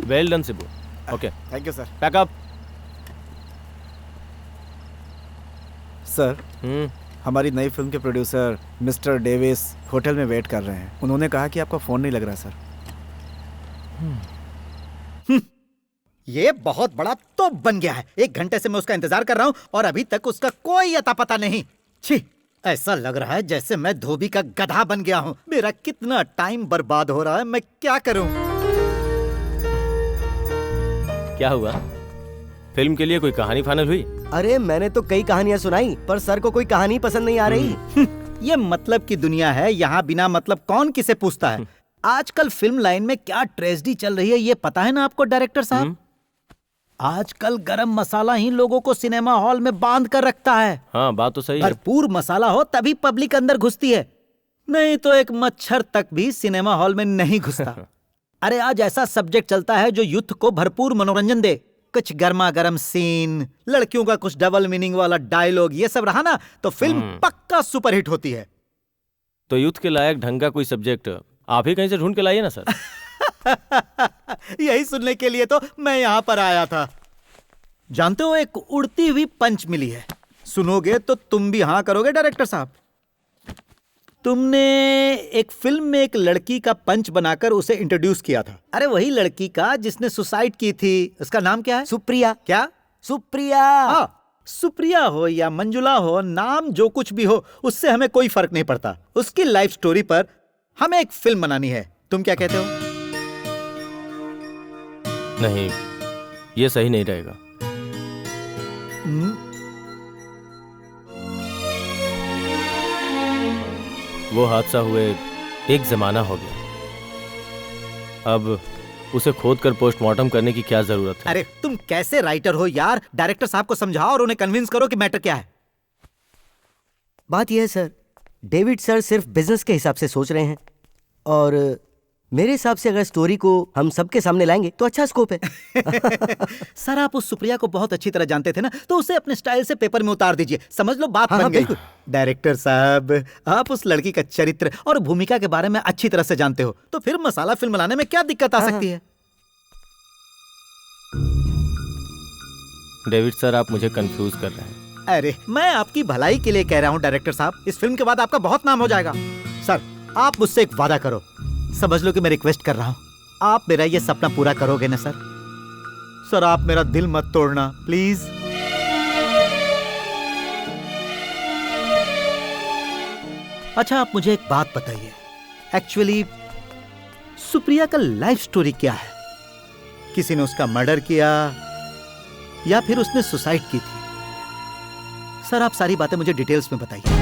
Well done Sibu. Okay thank you sir. Pack up. Sir हमारी नई film के प्रोड्यूसर मिस्टर डेविस होटल में wait कर रहे हैं। उन्होंने कहा कि आपका फोन नहीं लग रहा सर। ये बहुत बड़ा तोप बन गया है। 1 घंटे से मैं उसका इंतजार कर रहा हूँ और अभी तक उसका कोई अता पता नहीं। छी, ऐसा लग रहा है जैसे मैं धोबी का गधा बन गया हूँ। मेरा कितना टाइम बर्बाद हो रहा है, मैं क्या करूँ? क्या हुआ? फिल्म के लिए कोई कहानी फाइनल हुई? अरे मैंने तो कई कहानियां सुनाई, पर सर को कोई कहानी पसंद नहीं आ रही। ये मतलब की दुनिया है, यहाँ बिना मतलब कौन किसे पूछता है। आजकल फिल्म लाइन में क्या ट्रेजेडी चल रही है ये पता है ना आपको डायरेक्टर साहब? आजकल गरम मसाला ही लोगों को सिनेमा हॉल में बांध कर रखता है। हाँ बात तो सही है। भरपूर मसाला हो तभी पब्लिक अंदर घुसती है, नहीं तो एक मच्छर तक भी सिनेमा हॉल में नहीं घुसता। अरे आज ऐसा सब्जेक्ट चलता है जो यूथ को भरपूर मनोरंजन दे। कुछ गर्मा गर्म सीन, लड़कियों का कुछ डबल मीनिंग वाला डायलॉग, ये सब रहा ना तो फिल्म पक्का सुपरहिट होती है। तो यूथ के लायक ढंग का कोई सब्जेक्ट आप ही कहीं से ढूंढ के लाइए ना सर। यही सुनने के लिए तो मैं यहाँ पर आया था। जानते हो एक उड़ती हुई पंच मिली है, सुनोगे तो तुम भी हाँ करोगे डायरेक्टर साहब। तुमने एक फिल्म में एक लड़की का पंच बनाकर उसे इंट्रोड्यूस किया था। अरे वही लड़की का जिसने सुसाइड की थी, उसका नाम क्या है? सुप्रिया। क्या? सुप्रिया। हाँ, सुप्रिया हो या मंजुला हो, नाम जो कुछ भी हो उससे हमें कोई फर्क नहीं पड़ता। उसकी लाइफ स्टोरी पर हमें एक फिल्म बनानी है। तुम क्या कहते हो? नहीं, ये सही नहीं रहेगा। वो हादसा हुए एक जमाना हो गया, अब उसे खोद कर पोस्टमार्टम करने की क्या जरूरत है? अरे तुम कैसे राइटर हो यार? डायरेक्टर साहब को समझाओ और उन्हें कन्विंस करो कि मैटर क्या है। बात यह है सर, डेविड सर सिर्फ बिजनेस के हिसाब से सोच रहे हैं और मेरे हिसाब से अगर स्टोरी को हम सबके सामने लाएंगे तो अच्छा स्कोप है। सर आप उस सुप्रिया को बहुत अच्छी तरह जानते थे ना, तो उसे अपने स्टाइल से पेपर में उतार दीजिए। समझ लो बात बन गई। डायरेक्टर साहब आप उस लड़की का चरित्र और भूमिका के बारे में अच्छी तरह से जानते हो, तो फिर मसाला फिल्म बनाने में क्या दिक्कत आ सकती है? डेविड सर आप मुझे कंफ्यूज कर रहे हैं। अरे मैं आपकी भलाई के लिए कह रहा हूँ डायरेक्टर साहब। इस फिल्म के बाद आपका बहुत नाम हो जाएगा। सर आप मुझसे एक वादा करो, समझ लो कि मैं रिक्वेस्ट कर रहा हूं, आप मेरा ये सपना पूरा करोगे ना सर? सर आप मेरा दिल मत तोड़ना प्लीज। अच्छा आप मुझे एक बात बताइए, एक्चुअली सुप्रिया का लाइफ स्टोरी क्या है? किसी ने उसका मर्डर किया या फिर उसने सुसाइड की थी? सर आप सारी बातें मुझे डिटेल्स में बताइए।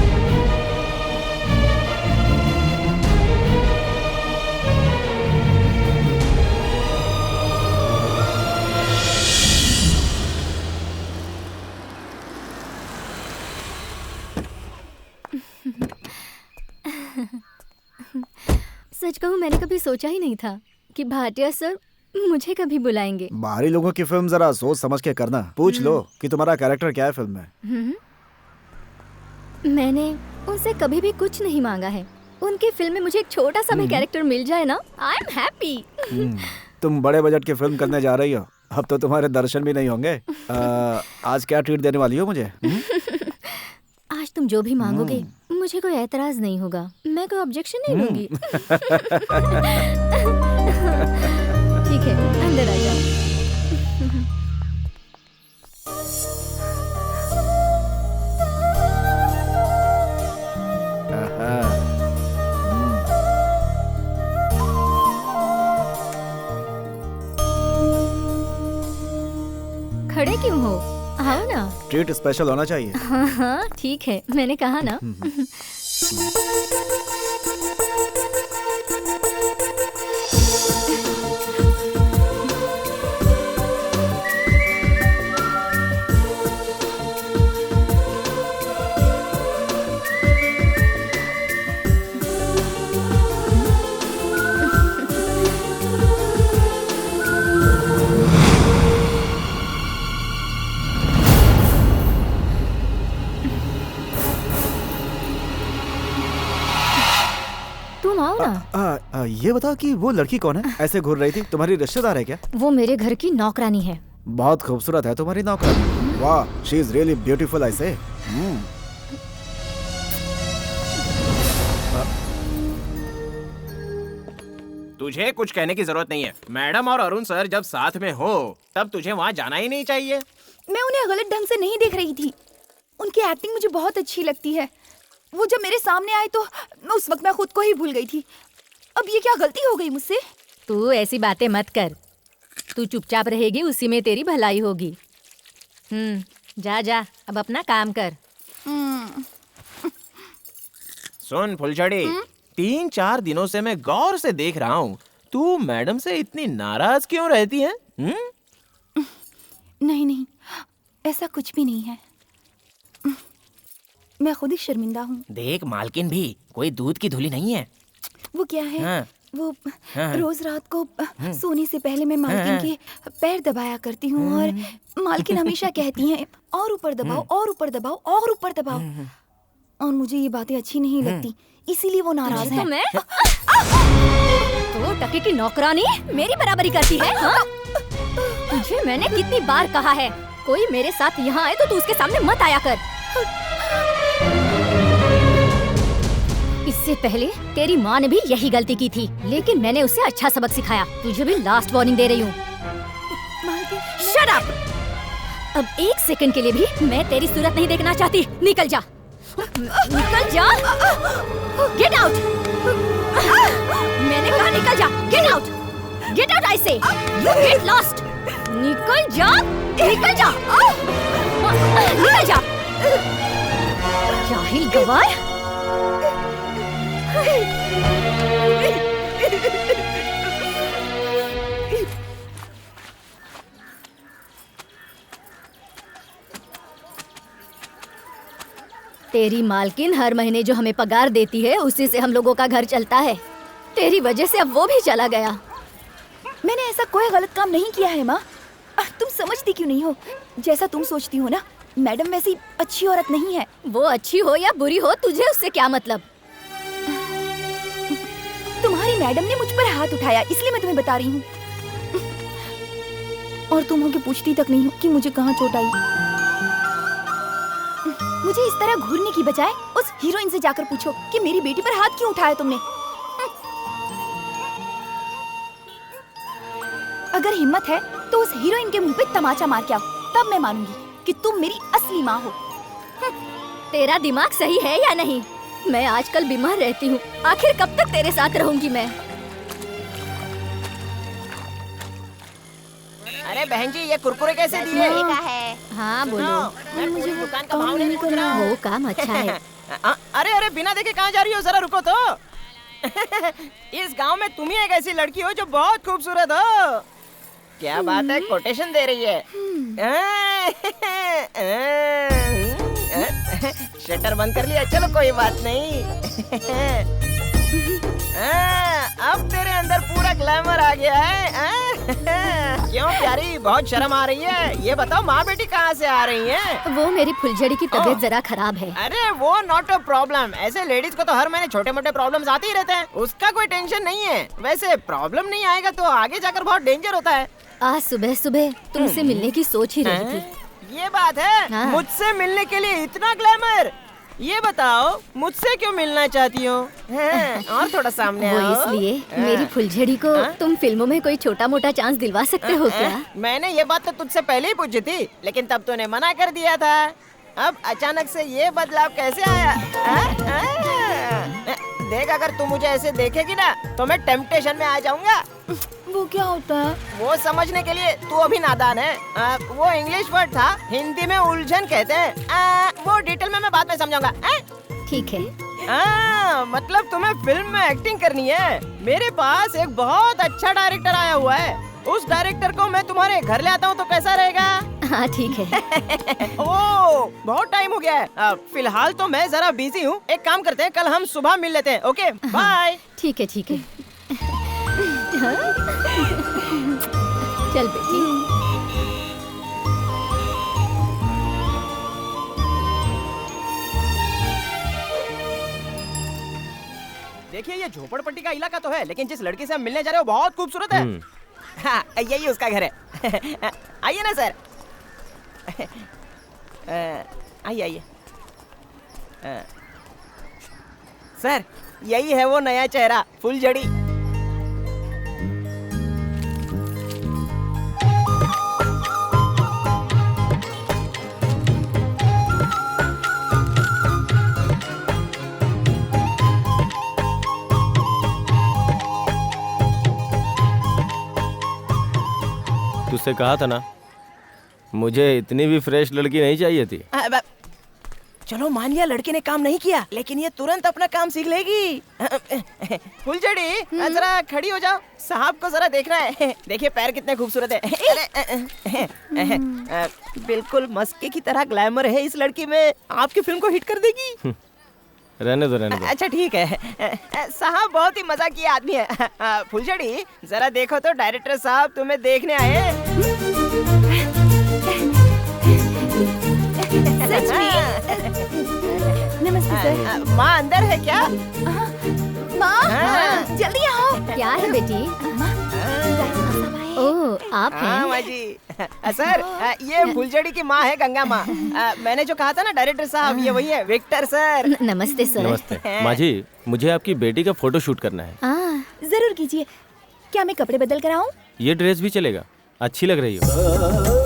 सच कहूं मैंने कभी सोचा ही नहीं था कि भाटिया सर मुझे कभी बुलाएंगे। बाहरी लोगों की फिल्म जरा सोच समझ के करना। पूछ लो कि तुम्हारा कैरेक्टर क्या है फिल्म में। मैंने उनसे कभी भी कुछ नहीं मांगा है। उनकी फिल्म में मुझे एक छोटा सा भी कैरेक्टर मिल जाए ना, आई एम हैप्पी। तुम बड़े बजट की फिल्म करने जा रही हो, अब तो तुम्हारे दर्शन भी नहीं होंगे। आज क्या ट्रीट देने वाली हो मुझे? आज तुम जो भी मांगोगे मुझे कोई ऐतराज नहीं होगा, मैं कोई ऑब्जेक्शन नहीं लूंगी। ठीक है अंदर आ जाओ। खड़े क्यों हो? आओ ना। ट्रीट स्पेशल होना चाहिए। हाँ हाँ ठीक है, मैंने कहा ना। ये बताओ कि वो लड़की कौन है? ऐसे घूर रही थी, तुम्हारी रिश्तेदार है क्या? वो मेरे घर की नौकरानी है। बहुत खूबसूरत है तुम्हारी नौकरानी। वाह, she is really beautiful I से। तुझे कुछ कहने की जरूरत नहीं है। मैडम और अरुण सर जब साथ में हो तब तुझे वहाँ जाना ही नहीं चाहिए। मैं उन्हें गलत ढंग से नहीं देख रही थी। उनकी एक्टिंग मुझे बहुत अच्छी लगती है। वो जब मेरे सामने आए तो उस वक्त मैं खुद को ही भूल गई थी। अब ये क्या गलती हो गई मुझसे? तू ऐसी बातें मत कर। तू चुपचाप रहेगी, उसी में तेरी भलाई होगी। जा जा, अब अपना काम कर। सुन फुलझड़ी, 3-4 दिनों से मैं गौर से देख रहा हूँ, तू मैडम से इतनी नाराज क्यों रहती है? नहीं नहीं, ऐसा कुछ भी नहीं है। मैं खुद ही शर्मिंदा हूँ। देख मालकिन भी कोई दूध की धुली नहीं है। वो क्या है? हाँ। वो रोज रात को सोने से पहले मैं मालकिन के पैर दबाया करती हूँ और मालकिन हमेशा कहती हैं और ऊपर दबाओ और ऊपर दबाओ और ऊपर दबाओ, और मुझे ये बातें अच्छी नहीं लगती, इसीलिए वो नाराज है। मैं तो टके की नौकरानी मेरी बराबरी करती है? हाँ? तुझे मैंने कितनी बार कहा है, कोई मेरे साथ यहाँ आए तो तू उसके सामने मत आया कर। इससे पहले तेरी माँ ने भी यही गलती की थी, लेकिन मैंने उसे अच्छा सबक सिखाया। तुझे भी लास्ट वार्निंग दे रही हूँ। Shut up! अब 1 सेकंड के लिए भी मैं तेरी सूरत नहीं देखना चाहती। निकल जा, निकल जा, गेट आउट। मैंने कहा निकल जा, get out, get out I से, यू गेट लॉस्ट। निकल जा, निकल जा, निकल जा, जाहिल गवार। तेरी मालकिन हर महीने जो हमें पगार देती है उसी से हम लोगों का घर चलता है। तेरी वजह से अब वो भी चला गया। मैंने ऐसा कोई गलत काम नहीं किया है माँ। तुम समझती क्यों नहीं हो? जैसा तुम सोचती हो ना, मैडम वैसी अच्छी औरत नहीं है। वो अच्छी हो या बुरी हो, तुझे उससे क्या मतलब? तुम्हारी मैडम ने मुझ पर हाथ उठाया, इसलिए मैं तुम्हें बता रही हूँ। और तुम होके पूछती तक नहीं हो कि मुझे कहाँ चोट आई। मुझे इस तरह घूरने की बजाय उस हीरोइन से जाकर पूछो कि मेरी बेटी पर हाथ क्यों उठाया तुमने। अगर हिम्मत है तो उस हीरोइन के मुंह पे तमाचा मार के आओ, तब मैं मानूंगी कि तुम मेरी असली माँ हो। तेरा दिमाग सही है या नहीं? मैं आजकल बीमार रहती हूँ, आखिर कब तक तेरे साथ रहूंगी मैं? अरे बहन जी, ये कुरकुरे कैसे दिए? हाँ बोलो। मुझे दुकान का भाव नहीं पूछ रहा। वो काम अच्छा है। अरे अरे, बिना देखे कहाँ जा रही हो? जरा रुको तो। इस गांव में तुम ही एक ऐसी लड़की हो जो बहुत खूबसूरत हो। क्या बात है, कोटेशन दे रही है। शटर बंद कर लिया, चलो कोई बात नहीं। अब तेरे अंदर पूरा ग्लैमर आ गया है। क्यों प्यारी, बहुत शर्म आ रही है? ये बताओ, माँ बेटी कहाँ से आ रही हैं? वो मेरी फुलझड़ी की तबीयत जरा खराब है। अरे वो नॉट अ प्रॉब्लम। ऐसे लेडीज को तो हर महीने छोटे मोटे प्रॉब्लम्स आते ही रहते हैं, उसका कोई टेंशन नहीं है। वैसे प्रॉब्लम नहीं आएगा तो आगे जाकर बहुत डेंजर होता है। आज सुबह सुबह तुमसे मिलने की सोच ही रही थी। ये बात है? हाँ। मुझसे मिलने के लिए इतना ग्लैमर? ये बताओ, मुझसे क्यों मिलना चाहती हो? और थोड़ा सामने वो आओ। इसलिए मेरी फुलझड़ी को तुम फिल्मों में कोई छोटा मोटा चांस दिलवा सकते हो क्या? मैंने ये बात तो तुझसे पहले ही पूछी थी, लेकिन तब तूने मना कर दिया था। अब अचानक से ये बदलाव कैसे आया? देख, अगर तू मुझे ऐसे देखेगी ना तो मैं टेम्पटेशन में आ जाऊंगा। वो क्या होता है? वो समझने के लिए तू अभी नादान है। वो इंग्लिश वर्ड था, हिंदी में उलझन कहते हैं। वो डिटेल में मैं बाद में समझाऊंगा। ठीक है। मतलब तुम्हें फिल्म में एक्टिंग करनी है? मेरे पास एक बहुत अच्छा डायरेक्टर आया हुआ है। उस डायरेक्टर को मैं तुम्हारे घर ले आता हूँ तो कैसा रहेगा? हाँ ठीक है। ओह, बहुत टाइम हो गया है। फिलहाल तो मैं जरा बिजी हूँ। एक काम करते हैं, कल हम सुबह मिल लेते हैं। Okay bye. ठीक है ठीक है। चल बेटी। देखिए ये झोपड़पट्टी का इलाका तो है, लेकिन जिस लड़की से हम मिलने जा रहे हैं वो बहुत खूबसूरत है। हाँ, यही उसका घर है। आइए ना सर। आइए आइए। सर यही है वो नया चेहरा, फुलझड़ी। तुझसे कहा था ना, मुझे इतनी भी फ्रेश लड़की नहीं चाहिए थी। चलो मान लिया लड़के ने काम नहीं किया, लेकिन ये तुरंत अपना काम सीख लेगी। फुलझड़ी जरा खड़ी हो जाओ, साहब को जरा देखना है। देखिए पैर कितने खूबसूरत है। बिल्कुल मस्के की तरह ग्लैमर है इस लड़की में, आपकी फिल्म को हिट कर देगी। रहने दो रहने दो। अच्छा ठीक है। साहब बहुत ही मजाकी आदमी है। फुलझड़ी जरा देखो तो डायरेक्टर साहब तुम्हें देखने आए। सच में? नमस्ते सर। माँ अंदर है क्या? माँ हाँ। जल्दी आओ। क्या है बेटी? माँ ओह, आप हाँ हैं? माँ जी। सर ये फुलझड़ी की माँ है, गंगा माँ। मैंने जो कहा था ना डायरेक्टर साहब, ये वही है, विक्टर सर। नमस्ते सर। नमस्ते माँ जी, मुझे आपकी बेटी का फोटो शूट करना है। जरूर कीजिए। क्या मैं कपड़े बदल कर आऊं? ये ड्रेस भी चलेगा, अच्छी लग रही हो।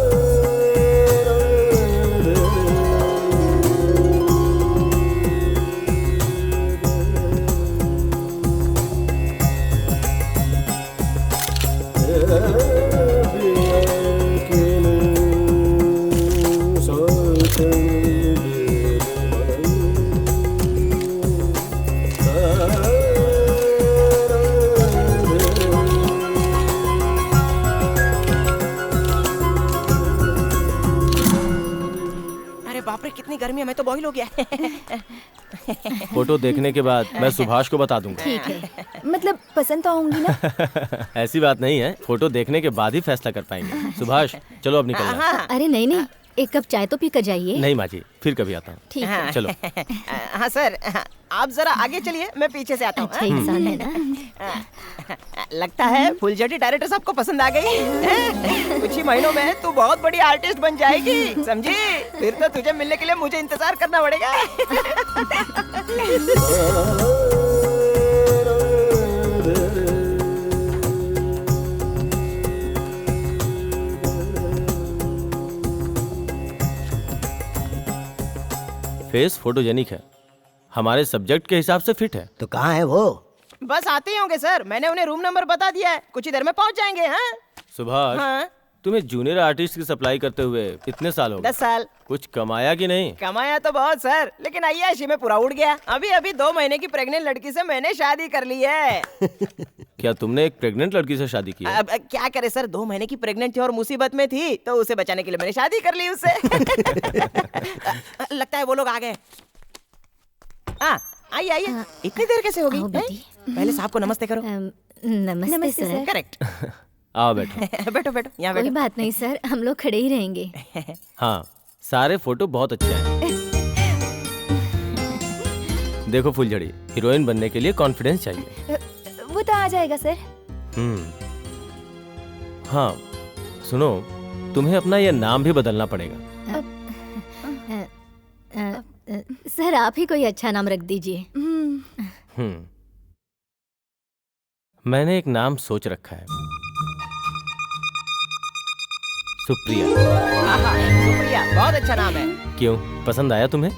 बाप रे कितनी गर्मी है, मैं तो बॉईल हो गया। फोटो देखने के बाद मैं सुभाष को बता दूंगा। ठीक है। मतलब पसंद तो आऊंगी ना? ऐसी बात नहीं है, फोटो देखने के बाद ही फैसला कर पाएंगे। सुभाष चलो अब निकलना है। अरे नहीं नहीं, एक कप चाय तो पी कर जाइए। नहीं माँ जी, फिर कभी आता हूँ। ठीक है। चलो। हाँ सर, आप जरा आगे चलिए, मैं पीछे से आता हूँ। अच्छा इंसान है ना। लगता है फुलझड़ी डायरेक्टर साहब को पसंद आ गई। कुछ ही महीनों में तू बहुत बड़ी आर्टिस्ट बन जाएगी, समझी? फिर तो तुझे मिलने के लिए मुझे इंतजार करना पड़ेगा। फेस फोटोजेनिक है, हमारे सब्जेक्ट के हिसाब से फिट है। तो कहाँ है वो? बस आते ही होंगे सर, मैंने उन्हें रूम नंबर बता दिया है, कुछ ही देर में पहुंच जाएंगे। हाँ सुभाष, हाँ? तुम्हें जूनियर आर्टिस्ट की सप्लाई करते हुए इतने साल हो गए, 10 साल। कुछ कमाया कि नहीं? कमाया तो बहुत सर, लेकिन अय्याशी में पूरा उड़ गया। अभी 2 महीने की प्रेग्नेंट लड़की से मैंने शादी कर ली है। क्या तुमने एक प्रेग्नेंट लड़की से शादी की है? अब क्या करे सर, 2 महीने की प्रेग्नेंट थी और मुसीबत में थी, तो उसे बचाने के लिए मैंने शादी कर ली उससे। लगता है वो लोग आ गए। आइए आइए, इतनी देर कैसे हो गई? आओ बेटी। पहले साहब को नमस्ते करो। नमस्ते नमस्ते सर। सर। करेक्ट। आओ बैठो। बैठो बैठो, यहाँ कोई बैठो। बात नहीं सर, हम लोग खड़े ही रहेंगे। हाँ, सारे फोटो बहुत अच्छे हैं। देखो फुलझड़ी, हीरोइन बनने के लिए कॉन्फिडेंस चाहिए। वो तो आ जाएगा सर। हाँ सुनो, तुम्हें अपना यह नाम भी बदलना पड़ेगा। सर आप ही कोई अच्छा नाम रख दीजिए। मैंने एक नाम सोच रखा है, सुप्रिया। सुप्रिया बहुत अच्छा नाम है। क्यों, पसंद आया तुम्हें?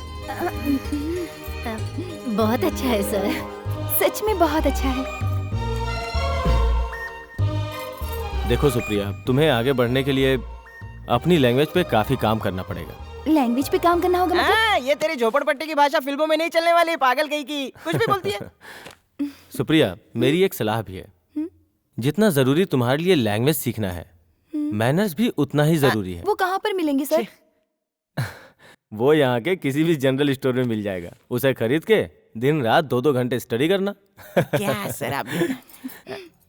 बहुत अच्छा है सर। सच में बहुत अच्छा है। देखो सुप्रिया, तुम्हें आगे बढ़ने के लिए अपनी लैंग्वेज पे काफी काम करना पड़ेगा। लैंग्वेज पे काम करना होगा मतलब? ये तेरी झोपड़पट्टी की भाषा फिल्मों में नहीं चलने वाली, पागल कहीं की कुछ भी बोलती है। सुप्रिया, मेरी एक सलाह भी है, जितना जरूरी तुम्हारे लिए लैंग्वेज सीखना है, मैनर्स भी उतना ही जरूरी है। वो कहाँ पर मिलेंगे सर? वो यहाँ के किसी भी जनरल स्टोर में मिल जाएगा, उसे खरीद के दिन रात 2-2 घंटे स्टडी करना। क्या सर आप?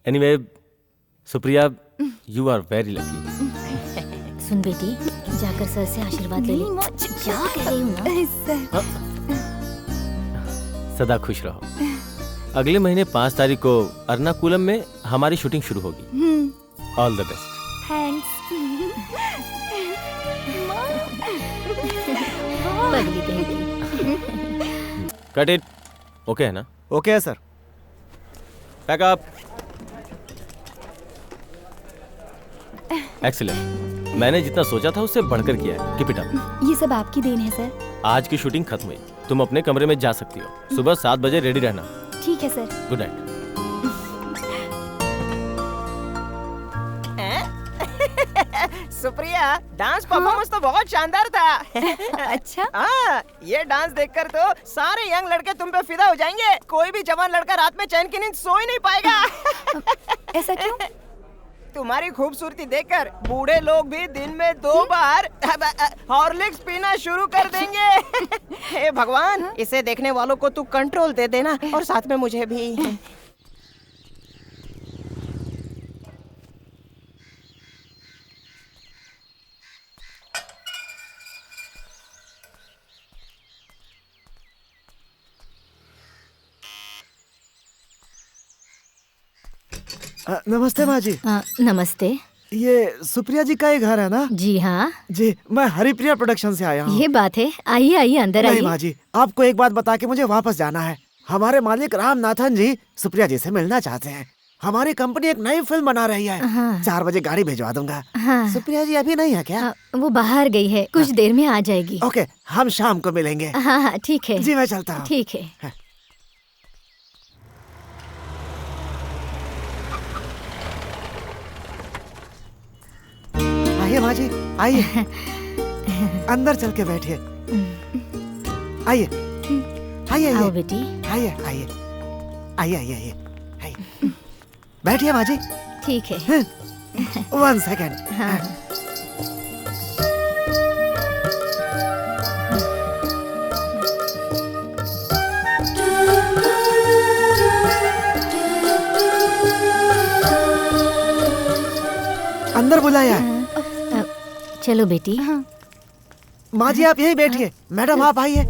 Anyway Supriya, you are very lucky. सुन बेटी, जाकर सर से आशीर्वाद ले ले। क्या कह रही हूँ ना? सर सदा खुश रहो। अगले महीने 5 तारीख को अर्नाकुलम में हमारी शूटिंग शुरू होगी। All the best. थैंक्स। पगली कहीं की। Cut it. ओके है ना? ओके है सर। Pack up. एक्सीलेंट। मैंने जितना सोचा था उससे बढ़कर किया है। Keep it up. ये सब आपकी देन है सर। आज की शूटिंग खत्म हुई, तुम अपने कमरे में जा सकती हो। सुबह 7 बजे रेडी रहना। ठीक है sir. Good night. Supriya, dance performance तो बहुत शानदार था। अच्छा। हाँ, ये डांस देखकर तो सारे यंग लड़के तुम पे फिदा हो जाएंगे। कोई भी जवान लड़का रात में चैन की नींद सो ही नहीं पाएगा। ऐसा क्यों? तुम्हारी खूबसूरती देखकर बूढ़े लोग भी दिन में 2 बार हॉर्लिक्स पीना शुरू कर देंगे। हे भगवान, इसे देखने वालों को तू कंट्रोल दे देना और साथ में मुझे भी। नमस्ते माँ जी। नमस्ते। ये सुप्रिया जी का ही घर है ना? जी हाँ। जी, मैं हरिप्रिया प्रोडक्शन से आया हूँ। ये बात है। आइए आइए अंदर नहीं आइए। माँ जी, आपको एक बात बता के मुझे वापस जाना है। हमारे मालिक रामनाथन जी सुप्रिया जी से मिलना चाहते हैं। हमारी कंपनी एक नई फिल्म बना रही है। हाँ। 4 बजे गाड़ी भिजवा दूंगा। हाँ। सुप्रिया जी अभी नहीं है क्या? वो बाहर गई है, कुछ देर में आ जाएगी। ओके, हम शाम को मिलेंगे। हाँ हाँ ठीक है। जी मैं चलता हूँ। ठीक है। आइए माँ जी, आइए। अंदर चल के बैठिए। आइए आइए आओ आइए बेटी। आइए आइए आइए आइए आइए। बैठिए माँ जी। ठीक है। 1 सेकेंड। हाँ। अंदर बुलाया। चलो बेटी। माँ जी आप यही बैठिए। मैडम आप आइए।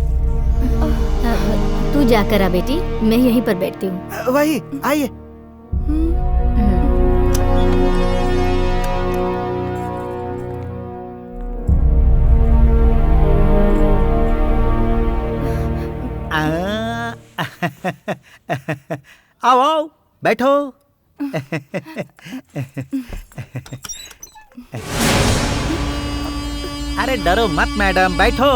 तू जाकर आ बेटी, मैं यहीं पर बैठती हूँ। वही आइए। आओ आओ, बैठो। अरे डरो मत मैडम, बैठो।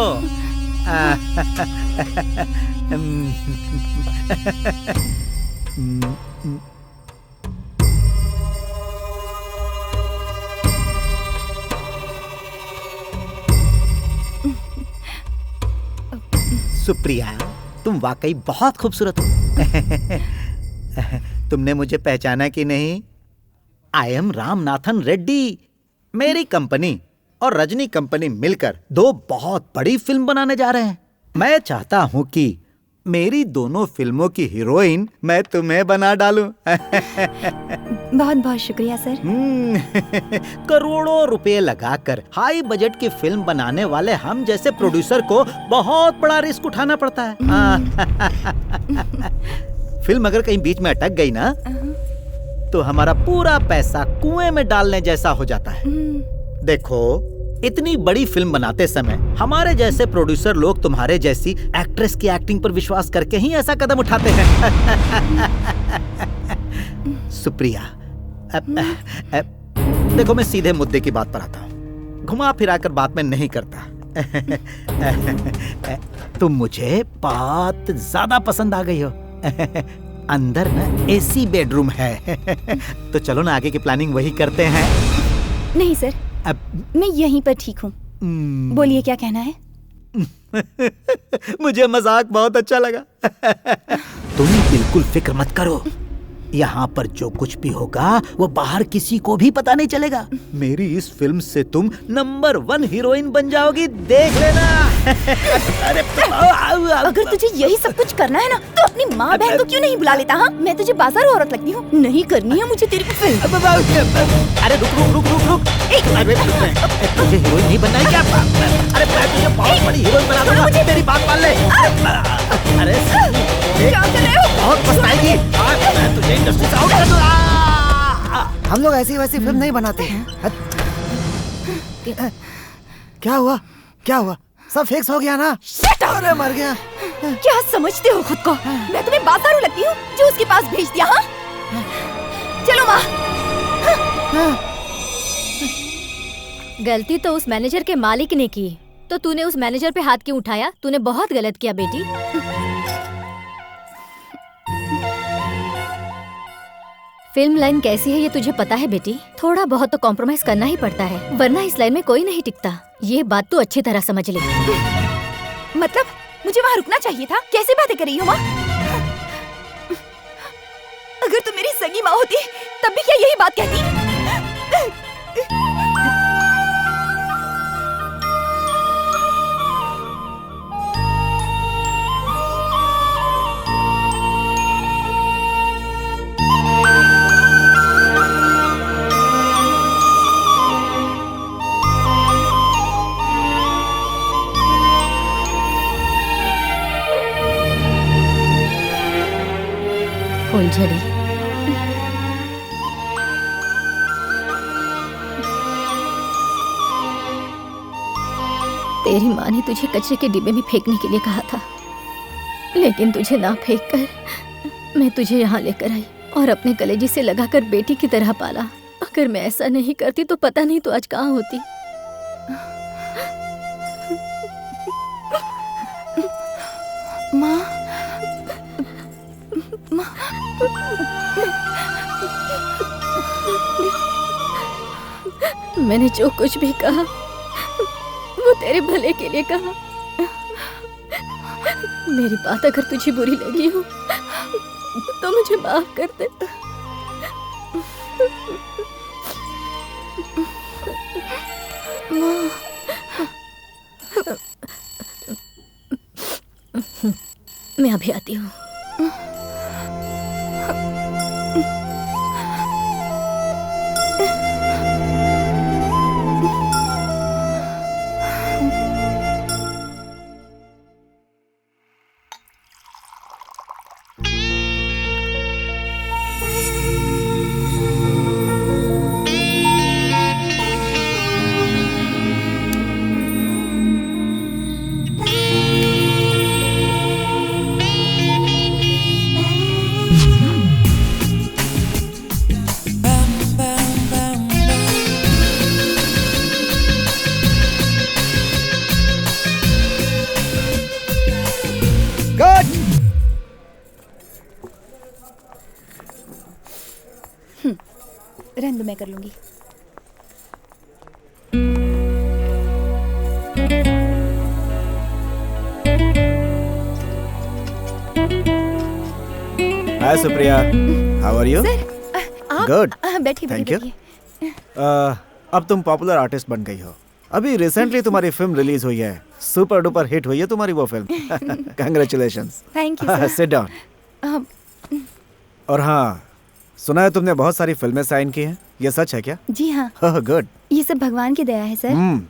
सुप्रिया, तुम वाकई बहुत खूबसूरत हो। तुमने मुझे पहचाना कि नहीं? I am Ramanathan Reddy. मेरी कंपनी और रजनी कंपनी मिलकर 2 बहुत बड़ी फिल्म बनाने जा रहे हैं। मैं चाहता हूँ कि मेरी दोनों फिल्मों की हीरोइन मैं तुम्हें बना डालूं। बहुत बहुत शुक्रिया सर। करोड़ों रुपए लगाकर हाई बजट की फिल्म बनाने वाले हम जैसे प्रोड्यूसर को बहुत बड़ा रिस्क उठाना पड़ता है। फिल्म अगर कहीं बीच में अटक गई ना, तो हमारा पूरा पैसा कुएं में डालने जैसा हो जाता है। देखो, इतनी बड़ी फिल्म बनाते समय हमारे जैसे प्रोड्यूसर लोग तुम्हारे जैसी एक्ट्रेस की एक्टिंग पर विश्वास करके ही ऐसा कदम उठाते हैं। सुप्रिया, देखो मैं सीधे मुद्दे की बात पर आता हूँ, घुमा फिरा कर बात में नहीं करता। तुम मुझे बहुत ज्यादा पसंद आ गई हो। अंदर ना एसी बेडरूम है। तो चलो ना आगे की प्लानिंग वही करते हैं। नहीं सर, मैं यहीं पर ठीक हूँ। बोलिए क्या कहना है? मुझे मजाक बहुत अच्छा लगा। तुम बिल्कुल फिक्र मत करो, यहाँ पर जो कुछ भी होगा वो बाहर किसी को भी पता नहीं चलेगा। मेरी इस फिल्म से तुम नंबर 1 हीरोइन बन जाओगी, देख लेना। अगर तुझे यही सब कुछ करना है ना तो अपनी माँ बहन को क्यों नहीं बुला लेता? हाँ, मैं तुझे बाजार औरत लगती हूँ? नहीं करनी है मुझे तेरी फिल्म। अरे रुक। अरे तुझे हीरोइन नहीं बनना है क्या? अरे मैं तुझे बहुत बड़ी हीरोइन बना दूंगा, मेरी बात मान ले। अरे क्या कर रहे हो? बहुत पछताएगी। मैं तुझे इंडस्ट्री से आउट कर दूंगा। हम लोग ऐसी वैसी फिल्म नहीं बनाते हैं। क्या हुआ? सब फिक्स हो गया ना? अरे मर गया। क्या समझते हो खुद को? मैं तुम्हें बाजारू लगती हूँ जो उसके पास भेज दिया? हाँ, चलो माँ। गलती तो उस मैनेजर के मालिक ने की, तो तूने उस मैनेजर पे हाथ क्यों उठाया? तूने बहुत गलत किया बेटी। फिल्म लाइन कैसी है ये तुझे पता है बेटी? थोड़ा बहुत तो कॉम्प्रोमाइज करना ही पड़ता है, वरना इस लाइन में कोई नहीं टिकता। ये बात तू अच्छी तरह समझ ले। मतलब मुझे वहाँ रुकना चाहिए था? कैसी बातें कर रही हो माँ? अगर तू मेरी सगी माँ होती तब भी क्या यही बात कहती? फूलझड़ी। तेरी माँ ने तुझे कचरे के डिब्बे में फेंकने के लिए कहा था, लेकिन तुझे ना फेंक कर मैं तुझे यहाँ लेकर आई और अपने कलेजे से लगाकर बेटी की तरह पाला। अगर मैं ऐसा नहीं करती तो पता नहीं तो आज कहाँ होती। माँ, मैंने जो कुछ भी कहा वो तेरे भले के लिए कहा। मेरी बात अगर तुझे बुरी लगी हो तो मुझे माफ कर दे। मैं अभी आती हूँ। रहने दो, मैं कर लूंगी। Hi Supriya, how are you? Good, बैठिए थैंक यू। बैठिए। अब तुम पॉपुलर आर्टिस्ट बन गई हो। अभी रिसेंटली तुम्हारी फिल्म रिलीज हुई है, सुपर डुपर हिट हुई है तुम्हारी वो film. Congratulations. Thank you sit down. और हाँ, सुना है तुमने बहुत सारी फिल्में साइन की हैं, ये सच है क्या? जी हाँ, ओह गुड। ये सब भगवान की दया है सर।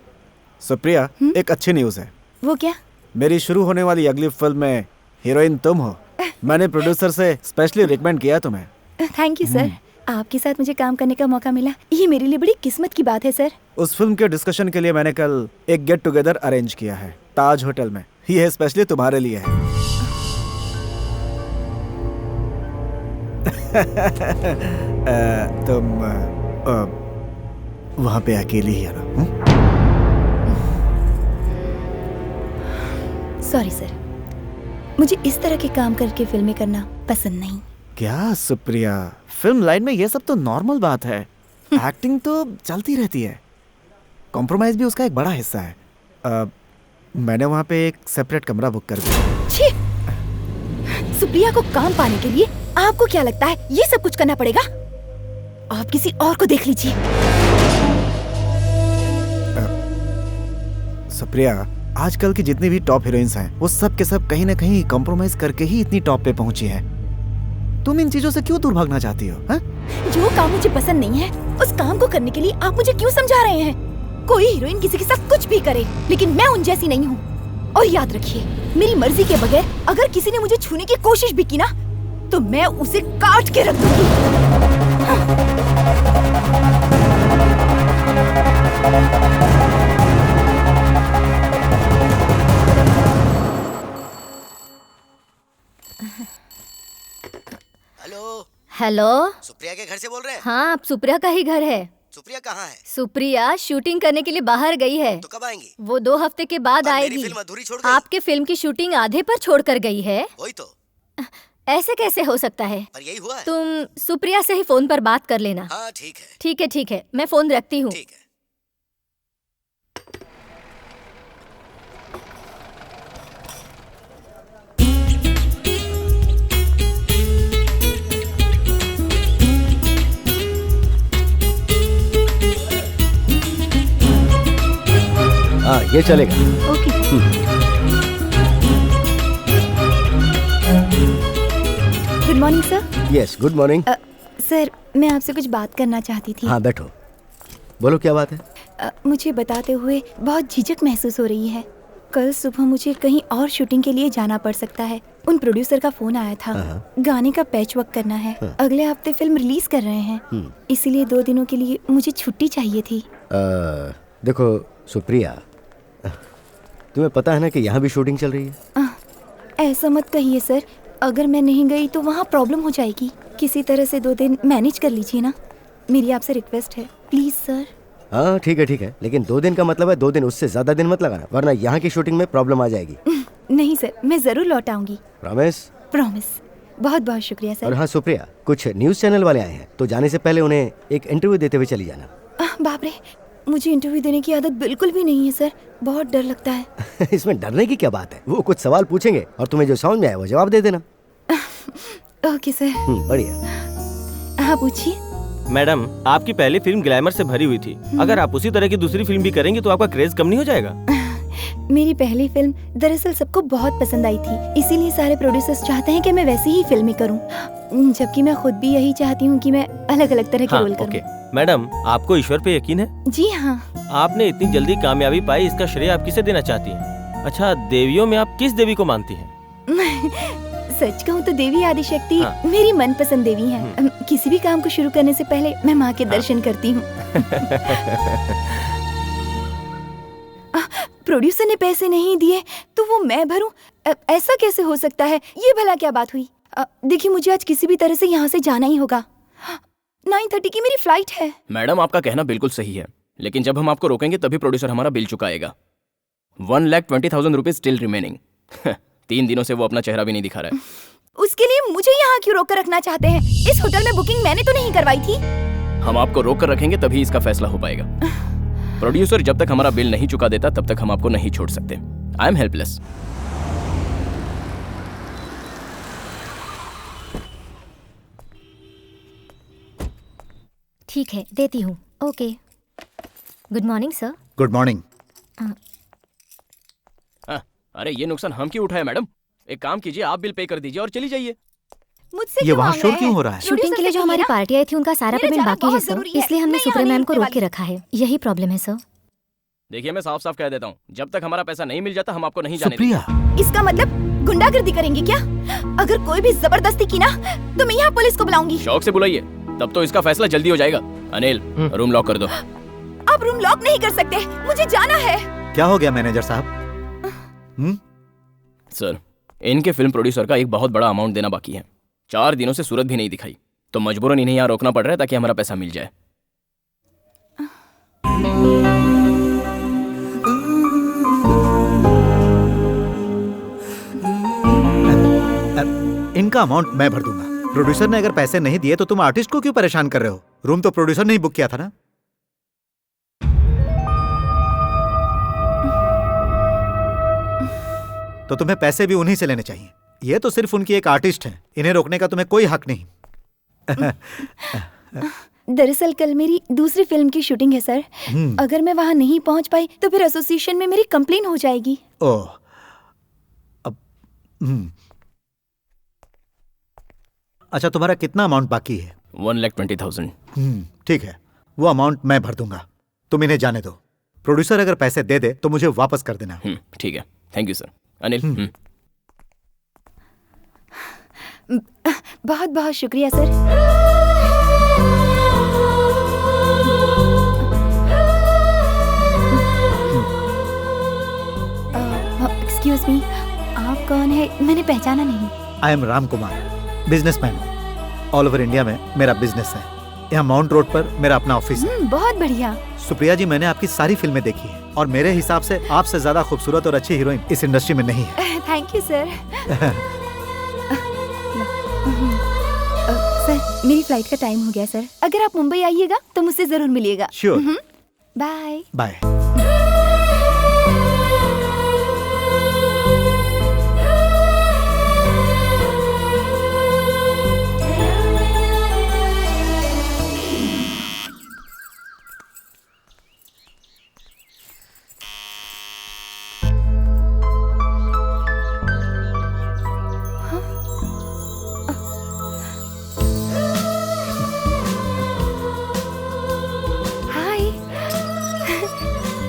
सुप्रिया, एक अच्छी न्यूज़ है। वो क्या? मेरी शुरू होने वाली अगली फिल्म में हीरोइन तुम हो। मैंने प्रोड्यूसर से स्पेशली रिकमेंड किया तुम्हें। थैंक यू सर, आपके साथ मुझे काम करने का मौका मिला, ये मेरे लिए बड़ी किस्मत की बात है सर। उस फिल्म के डिस्कशन के लिए मैंने कल एक गेट टुगेदर अरेंज किया है ताज होटल में। ये स्पेशली तुम्हारे लिए है। तुम वहाँ पे अकेली ही है ना? सॉरी सर, मुझे इस तरह के काम करके फिल्में करना पसंद नहीं। क्या सुप्रिया, फिल्म लाइन में ये सब तो नॉर्मल बात है। एक्टिंग तो चलती रहती है, कॉम्प्रोमाइज भी उसका एक बड़ा हिस्सा है। मैंने वहाँ पे एक सेपरेट कमरा बुक कर दिया। छी! सुप्रिया को काम पाने के लिए आपको क्या लगता है ये सब कुछ करना पड़ेगा? आप किसी और को देख लीजिए। सुप्रिया, आजकल की जितनी भी टॉप हीरोइंस हैं वो सब के सब कहीं ना कहीं कॉम्प्रोमाइज करके ही इतनी टॉप पे पहुंची हैं। तुम इन चीजों से क्यों दूर भागना चाहती हो? हा? जो काम मुझे पसंद नहीं है उस काम को करने के लिए आप मुझे क्यों समझा रहे हैं? कोई हीरोइन किसी के साथ कुछ भी करे, लेकिन मैं उन जैसी नहीं हूँ। और याद रखिए, मेरी मर्जी के बगैर अगर किसी ने मुझे छूने की कोशिश भी की ना, तो मैं उसे काट के रख दूंगी। Hello, hello. सुप्रिया के घर से बोल रहे हैं? हाँ, अब सुप्रिया का ही घर है। सुप्रिया कहाँ है? सुप्रिया शूटिंग करने के लिए बाहर गई है। तो कब आएंगी? वो 2 हफ्ते के बाद और मेरी आएगी। फिल्म अधूरी छोड़ गई? आपके फिल्म की शूटिंग आधे पर छोड़कर गई है। वही तो। ऐसे कैसे हो सकता है? पर यही हुआ है। तुम सुप्रिया से ही फोन पर बात कर लेना। हाँ ठीक है। ठीक है, ठीक है, मैं फोन रखती हूँ। ठीक है। हाँ ये चलेगा। Okay. Good morning sir. Yes good morning. Sir, मैं आपसे कुछ बात करना चाहती थी। हाँ बैठो, बोलो क्या बात है? मुझे बताते हुए बहुत झिझक महसूस हो रही है। कल सुबह मुझे कहीं और शूटिंग के लिए जाना पड़ सकता है। उन प्रोड्यूसर का फोन आया था, गाने का पैच वर्क करना है। अगले हफ्ते फिल्म रिलीज कर रहे हैं, इसीलिए 2 दिनों के लिए मुझे छुट्टी चाहिए थी। देखो सुप्रिया, तुम्हें पता है ना कि यहाँ भी शूटिंग चल रही है। ऐसा मत कहिए सर, अगर मैं नहीं गई तो वहाँ प्रॉब्लम हो जाएगी। किसी तरह से 2 दिन मैनेज कर लीजिए ना, मेरी आपसे रिक्वेस्ट है प्लीज सर। हाँ ठीक है, लेकिन 2 दिन का मतलब है 2 दिन, उससे ज्यादा दिन मत लगाना, वरना यहाँ की शूटिंग में प्रॉब्लम आ जाएगी। नहीं सर, मैं जरूर लौट आऊंगी। प्रॉमिस? प्रॉमिस। बहुत बहुत शुक्रिया सर। और हाँ सुप्रिया, कुछ न्यूज चैनल वाले आए हैं, तो जाने से पहले उन्हें एक इंटरव्यू देते हुए चली जाना। बाप रे, मुझे इंटरव्यू देने की आदत बिल्कुल भी नहीं है सर, बहुत डर लगता है। इसमें डरने की क्या बात है? वो कुछ सवाल पूछेंगे और तुम्हें जो समझ में आए वो जवाब दे देना। Okay sir. बढ़िया। हाँ पूछिए। मैडम, आपकी पहली फिल्म ग्लैमर से भरी हुई थी। अगर आप उसी तरह की दूसरी फिल्म भी करेंगी तो आपका क्रेज कम नहीं हो जाएगा? मेरी पहली फिल्म दरअसल सबको बहुत पसंद आई थी, इसीलिए सारे प्रोड्यूसर्स चाहते हैं कि मैं वैसी ही फिल्में करूं, जबकि मैं खुद भी यही चाहती हूं कि मैं अलग अलग तरह के रोल करूं। ओके। मैडम, आपको ईश्वर पे यकीन है? जी हाँ। आपने इतनी जल्दी कामयाबी पाई, इसका श्रेय आप किसे देना चाहती हैं? अच्छा, देवियों में आप किस देवी को मानती हैं? सच कहूँ तो देवी आदिशक्ति हाँ। मेरी मनपसंद देवी है। किसी भी काम को शुरू करने से पहले मैं माँ के दर्शन करती हूँ। प्रोड्यूसर ने पैसे नहीं दिए तो वो मैं भरूं, ऐसा कैसे हो सकता है? ये भला क्या बात हुई? देखिए, मुझे आज किसी भी तरह से यहाँ से जाना ही होगा। 9:30 की मेरी फ्लाइट है। मैडम, आपका कहना बिल्कुल सही है, लेकिन जब हम आपको रोकेंगे तभी प्रोड्यूसर हमारा बिल चुकाएगा। 1,20,000 rupees still remaining. 3 दिनों से वो अपना चेहरा भी नहीं दिखा रहा है। उसके लिए मुझे यहाँ क्यों रोक कर रखना चाहते हैं? इस होटल में बुकिंग मैंने तो नहीं करवाई थी। हम आपको रोक कर रखेंगे तभी इसका फैसला हो पाएगा। प्रोड्यूसर जब तक हमारा बिल नहीं चुका देता तब तक हम आपको नहीं छोड़ सकते। I am helpless. ठीक है, देती हूँ। Okay. Good morning sir. Good morning. अरे ये नुकसान हम क्यों उठाए मैडम? एक काम कीजिए, आप बिल पे कर दीजिए और चली जाइए। मुझसे ये वहाँ शोर क्यों हो रहा है? शूटिंग के लिए जो हमारी पार्टी आई थी उनका सारा मेरा पेमेंट जाना बाकी है बहुत सर, जरूरी है। इसलिए हमने मैं सुप्रिया यहाँ मैम को नहीं रोक के रुकने रखा है। यही प्रॉब्लम है सर। देखिए, मैं साफ साफ कह देता हूँ, जब तक हमारा पैसा नहीं मिल जाता हम आपको नहीं जाने सुप्रिया, इसका मतलब गुंडागर्दी करेंगे क्या? अगर कोई भी जबरदस्ती की ना तो मैं यहाँ पुलिस को बुलाऊंगी। देंगे। शौक से बुलाइए, तब तो इसका फैसला जल्दी हो जाएगा। अनिल, रूम लॉक कर दो। आप रूम लॉक नहीं कर सकते, मुझे जाना है। क्या हो गया मैनेजर साहब? सर, इनके फिल्म प्रोड्यूसर का एक बहुत बड़ा अमाउंट देना बाकी है। 4 दिनों से सूरत भी नहीं दिखाई, तो मजबूरन इन्हें यहाँ रोकना पड़ रहा है ताकि हमारा पैसा मिल जाए। इनका अमाउंट मैं भर दूंगा। प्रोड्यूसर ने अगर पैसे नहीं दिए तो तुम आर्टिस्ट को क्यों परेशान कर रहे हो? रूम तो प्रोड्यूसर ने ही बुक किया था ना। तो तुम्हें पैसे भी उन्हीं से लेने चाहिए। ये तो सिर्फ उनकी एक आर्टिस्ट है, इन्हें रोकने का तुम्हें कोई हक नहीं। दरअसल कल मेरी दूसरी फिल्म की शूटिंग है सर। अगर मैं वहाँ नहीं पहुँच पाई तो फिर एसोसिएशन में मेरी कंप्लेन हो जाएगी। ओह, अब अच्छा, तुम्हारा कितना अमाउंट बाकी है? 1,20,000। ठीक है, वो अमाउंट मैं भर दूंगा, तुम इन्हें जाने दो। प्रोड्यूसर अगर पैसे दे दे तो मुझे वापस कर देना। ठीक है, थैंक यू सर। अनिल। बहुत बहुत शुक्रिया सर। एक्सक्यूज मी, आप कौन है? मैंने पहचाना नहीं। I am Ram Kumar, businessman हूँ। ऑल ओवर इंडिया में मेरा बिजनेस है। यहाँ माउंट रोड पर मेरा अपना ऑफिस है। बहुत बढ़िया। सुप्रिया जी, मैंने आपकी सारी फिल्में देखी हैं और मेरे हिसाब से आपसे ज्यादा खूबसूरत और अच्छी हीरोइन इस इंडस्ट्री में नहीं है। Thank you sir. सर, मेरी फ्लाइट का टाइम हो गया सर। अगर आप मुंबई आइएगा तो मुझसे जरूर मिलिएगा। Sure. Bye bye.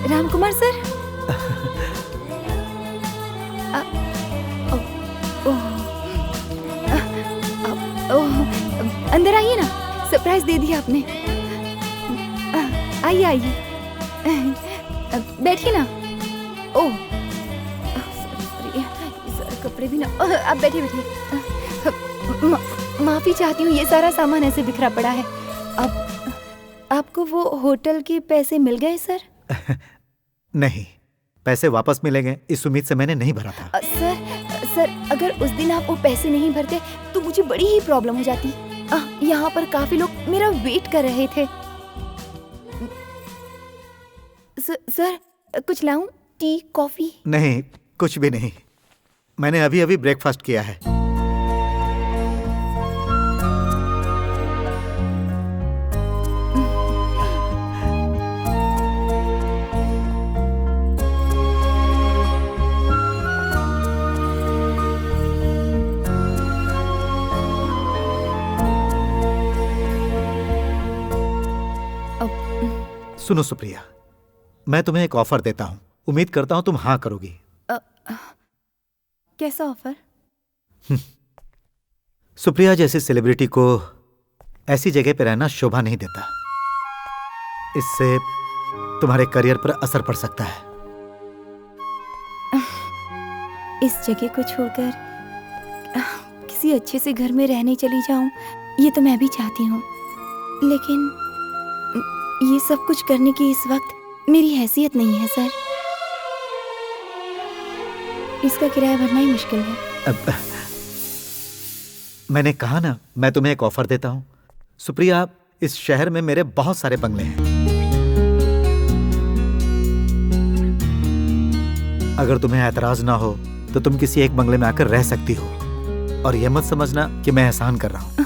Ramkumar sir. अंदर आइए ना, सरप्राइज दे दिया आपने। आइए आइए, बैठिए ना। ओह सारे कपड़े भी ना। आप बैठिए बैठिए। माफी चाहती हूँ, ये सारा सामान ऐसे बिखरा पड़ा है। अब आपको वो होटल के पैसे मिल गए सर? नहीं, पैसे वापस मिलेंगे इस उम्मीद से मैंने नहीं भरा था। सर अगर उस दिन आप वो पैसे नहीं भरते तो मुझे बड़ी ही प्रॉब्लम हो जाती। यहाँ पर काफी लोग मेरा वेट कर रहे थे। सर कुछ लाऊं? T, coffee? नहीं, कुछ भी नहीं। मैंने अभी अभी ब्रेकफास्ट किया है। सुनो सुप्रिया, मैं तुम्हें एक ऑफर देता हूं। उम्मीद करता हूं तुम हाँ करोगी। कैसा ऑफर? सुप्रिया जैसी सेलिब्रिटी को ऐसी जगह पे रहना शोभा नहीं देता। इससे तुम्हारे करियर पर असर पड़ सकता है। इस जगह को छोड़कर किसी अच्छे से घर में रहने चली जाऊं, ये तो मैं भी चाहती हूँ, लेकिन ये सब कुछ करने की इस वक्त मेरी हैसियत नहीं है सर। इसका किराया भरना ही मुश्किल है। मैंने कहा ना, मैं तुम्हें एक ऑफर देता हूं। सुप्रिया, इस शहर में मेरे बहुत सारे बंगले हैं। अगर तुम्हें ऐतराज ना हो तो तुम किसी एक बंगले में आकर रह सकती हो, और यह मत समझना कि मैं एहसान कर रहा हूं।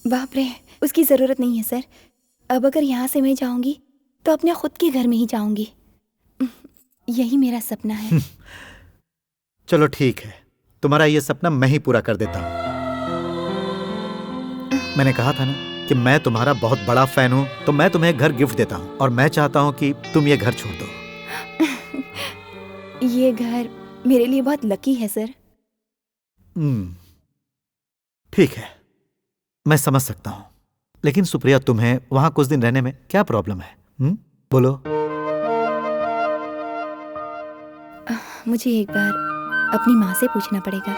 बाप रे, उसकी जरूरत नहीं है सर। अब अगर यहाँ से मैं जाऊंगी तो अपने खुद के घर में ही जाऊंगी। यही मेरा सपना है। चलो ठीक है, तुम्हारा ये सपना मैं ही पूरा कर देता हूं। मैंने कहा था ना कि मैं तुम्हारा बहुत बड़ा फैन हूं, तो मैं तुम्हें एक घर गिफ्ट देता हूं, और मैं चाहता हूं कि तुम ये घर छोड़ दो। ये घर मेरे लिए बहुत लकी है सर। ठीक है, मैं समझ सकता हूं, लेकिन सुप्रिया, तुम्हें वहां कुछ दिन रहने में क्या प्रॉब्लम है? बोलो। मुझे एक बार अपनी माँ से पूछना पड़ेगा।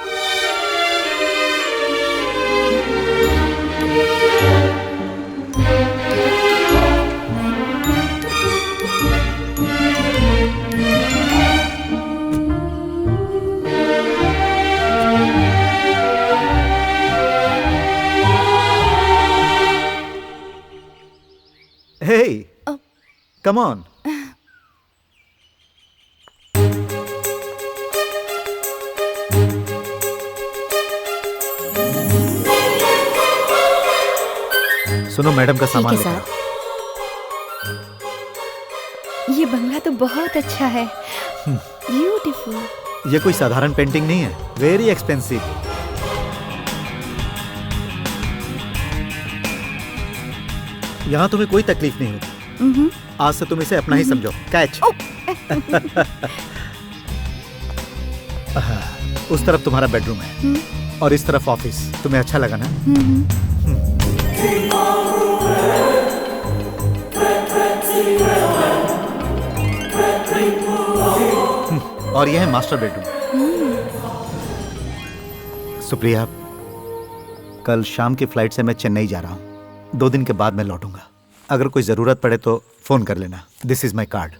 Hey, come on. सुनो, मैडम का सामान ठीक है, लेकर आओ। ये बंगला तो बहुत अच्छा है, ब्यूटीफुल। ये कोई साधारण पेंटिंग नहीं है, वेरी एक्सपेंसिव। यहाँ तुम्हें कोई तकलीफ नहीं होगी। आज से तुम इसे अपना ही समझो। कैच। उस तरफ तुम्हारा बेडरूम है और इस तरफ ऑफिस। तुम्हें अच्छा लगा ना? और यह है मास्टर बेडरूम। सुप्रिया, कल शाम की फ्लाइट से मैं चेन्नई जा रहा हूँ। 2 दिन के बाद मैं लौटूंगा। अगर कोई जरूरत पड़े तो फोन कर लेना। This is my card.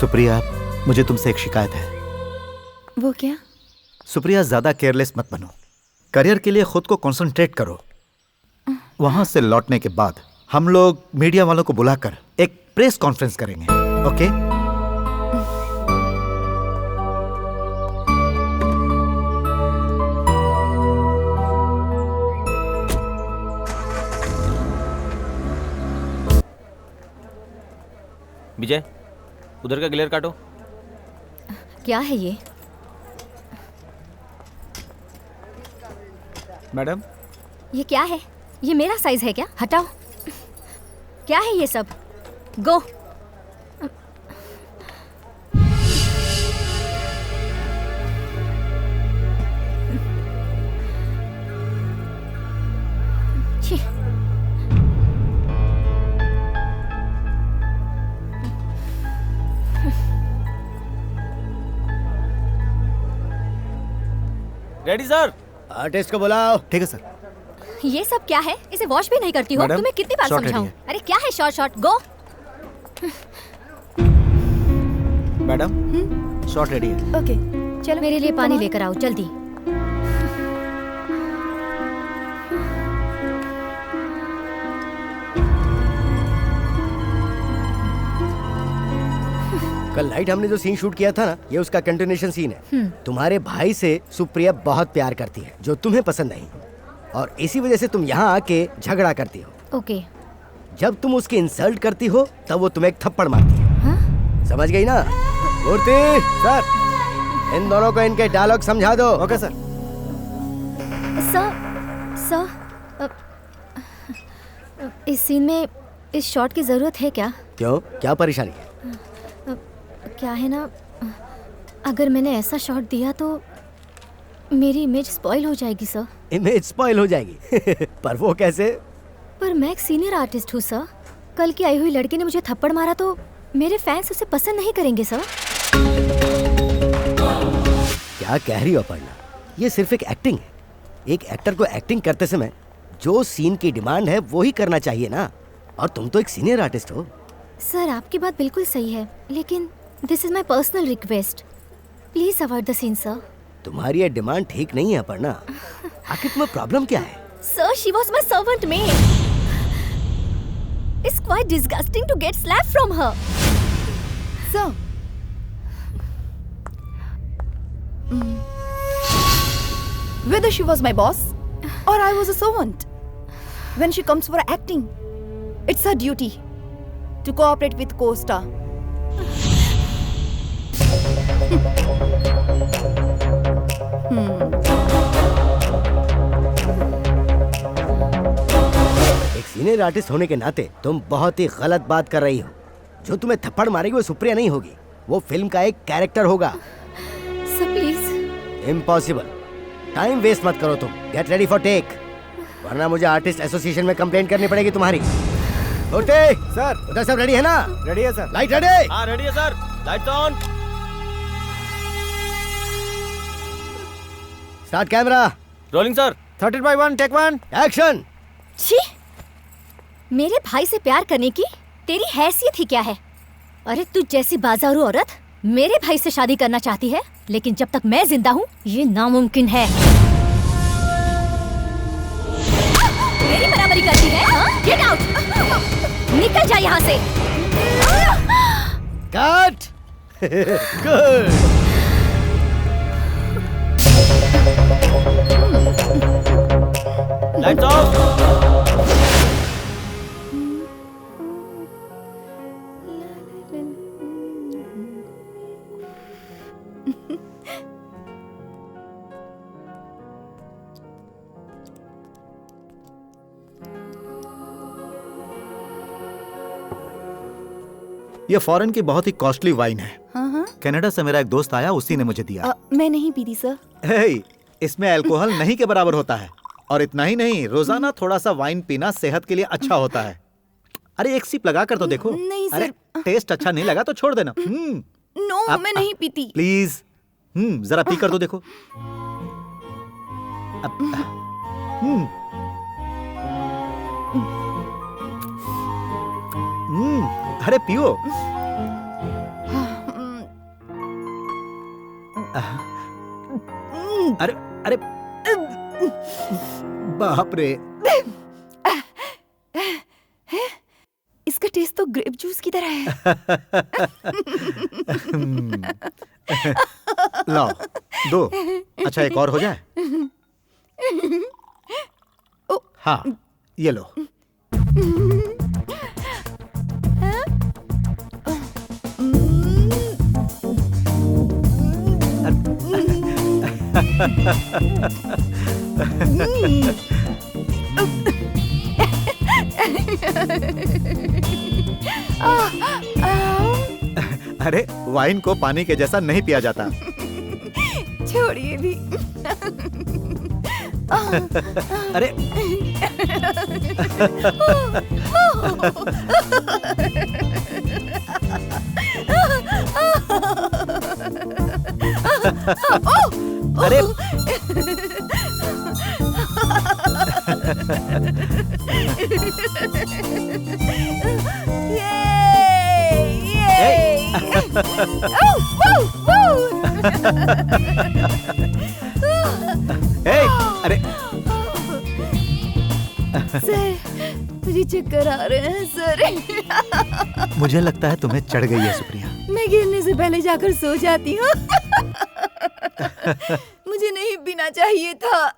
Supriya, मुझे तुमसे एक शिकायत है। वो क्या? सुप्रिया, ज्यादा केयरलेस मत बनो। करियर के लिए खुद को कंसंट्रेट करो। वहां से लौटने के बाद हम लोग मीडिया वालों को बुलाकर एक प्रेस कॉन्फ्रेंस करेंगे, ओके? विजय, उधर का ग्लेयर काटो। क्या है ये? मैडम, ये क्या है? ये मेरा साइज है क्या? हटाओ। क्या है ये सब? गो। छी। Ready sir. आर्टिस्ट को बुलाओ। ठीक है सर। ये सब क्या है? इसे वॉश भी नहीं करती हो? मैडम, तुम्हें कितनी बार शॉट समझाऊं? रेडी अरे क्या है शॉर्ट शॉर्ट? गो। मैडम, शॉट रेडी है। ओके, चलो मेरे लिए पानी लेकर आओ जल्दी। कल नाइट हमने जो सीन शूट किया था ना, ये उसका कंटिन्यूएशन सीन है। तुम्हारे भाई से सुप्रिया बहुत प्यार करती है, जो तुम्हें पसंद नहीं, और इसी वजह से तुम यहाँ आके झगड़ा करती हो। ओके। जब तुम उसकी इंसल्ट करती हो तब वो तुम्हें एक थप्पड़ मारती है। हाँ? समझ गई ना? मूर्ति सर, इन दोनों को इनके डायलॉग समझा दो। Okay sir. सर, इस सीन में इस शॉट की जरूरत है क्या? क्यों, क्या परेशानी है? क्या है ना, अगर मैंने ऐसा शॉट दिया तो मेरी इमेज स्पॉइल हो जाएगी सर। इमेज स्पॉइल हो जाएगी? पर वो कैसे? पर मैं एक सीनियर आर्टिस्ट हूँ सर। कल की आई हुई लड़की ने मुझे थप्पड़ मारा तो मेरे फैंस उसे पसंद नहीं करेंगे सर। क्या कह रही हो अपर्णा? ये सिर्फ एक एक्टिंग है। एक एक्टर को एक्टिंग करते समय जो सीन की डिमांड है वो ही करना चाहिए ना। और तुम तो एक सीनियर आर्टिस्ट हो। सर, आपकी बात बिल्कुल सही है, लेकिन this is my personal request. Please avoid the scene sir. तुम्हारी ये डिमांड ठीक नहीं है अपर्णा। आखिर तुम्हें प्रॉब्लम क्या है? Sir, she was my servant maid. It's quite disgusting to get slapped from her. Sir. Whether she was my boss or I was a servant, when she comes for acting, it's her duty to cooperate with co-star. एक senior artist होने के नाते तुम बहुत ही गलत बात कर रही हो। जो तुम्हें थप्पड़ मारेगी वो सुप्रिया नहीं होगी, वो फिल्म का एक कैरेक्टर होगा। Sir, please. Impossible. Time waste मत करो तुम। गेट रेडी फॉर टेक, वरना मुझे आर्टिस्ट एसोसिएशन में कंप्लेंट करनी पड़ेगी तुम्हारी। सर, उधर सब रेडी है ना? रेडी है सर। Light ready? हाँ रेडी है sir. Lights on. Start camera. Rolling sir. 13/1 take 1 action. छी! मेरे भाई से प्यार करने की तेरी हैसियत ही क्या है? अरे तू जैसी बाजारू औरत मेरे भाई से शादी करना चाहती है, लेकिन जब तक मैं जिंदा हूँ ये नामुमकिन है। मेरी बराबरी करती है? Get out! निकल जा यहाँ से। कट। गुड। Lights off. ये फॉरेन की बहुत ही कॉस्टली वाइन है। हाँ हाँ। कनाडा से मेरा एक दोस्त आया, उसी ने मुझे दिया। मैं नहीं पीती सर। हे, इसमें अल्कोहल नहीं के बराबर होता है। और इतना ही नहीं, रोजाना थोड़ा सा वाइन पीना सेहत के लिए अच्छा होता है। अरे एक सिप लगा कर तो देखो। नहीं अरे सर। टेस्ट अच्छा नहीं लगा तो छोड़ देना। नो, मैं नहीं पीती। प्लीज जरा पी कर तो देखो। अरे पियो। अरे अरे बाप रे। इसका टेस्ट तो ग्रेप जूस की तरह है। लाओ दो। अच्छा एक और हो जाए। हाँ ये लो। अरे वाइन को पानी के जैसा नहीं पिया जाता। छोड़िए भी। अरे अरे अरे सर, मुझे चक्कर आ रहे हैं सर। मुझे लगता है तुम्हें चढ़ गई है सुप्रिया। मैं गिरने से पहले जाकर सो जाती हूँ। मुझे नहीं पीना चाहिए था।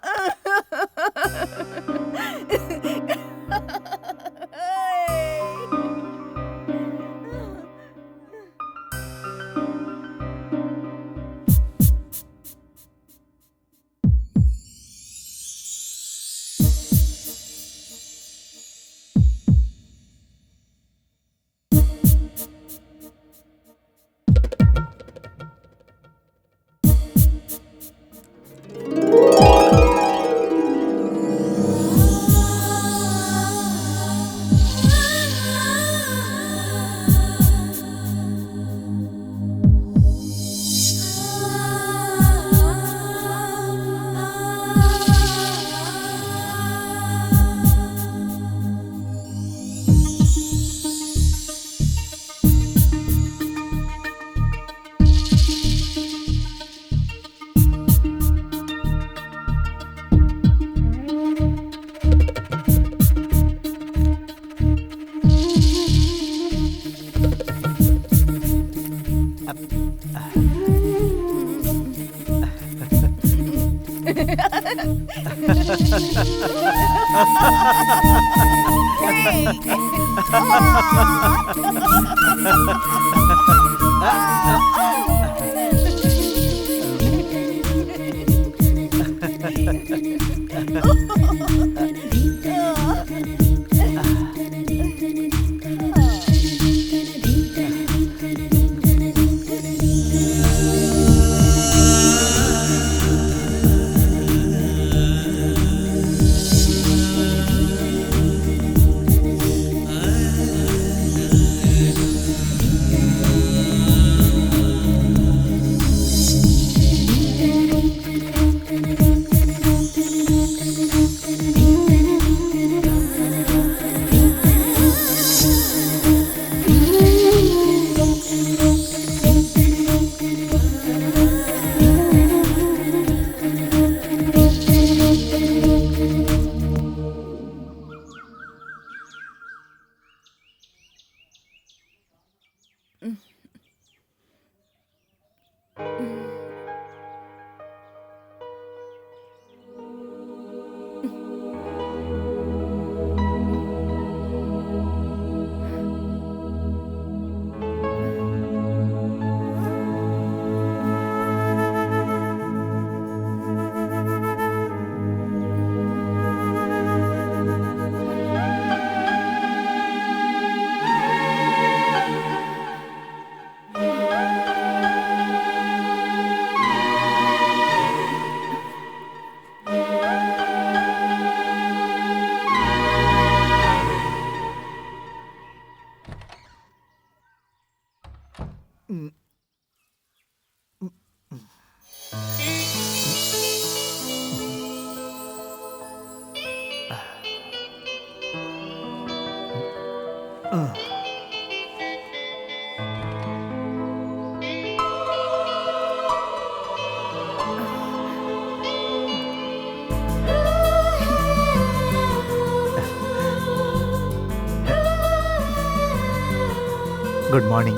Good morning.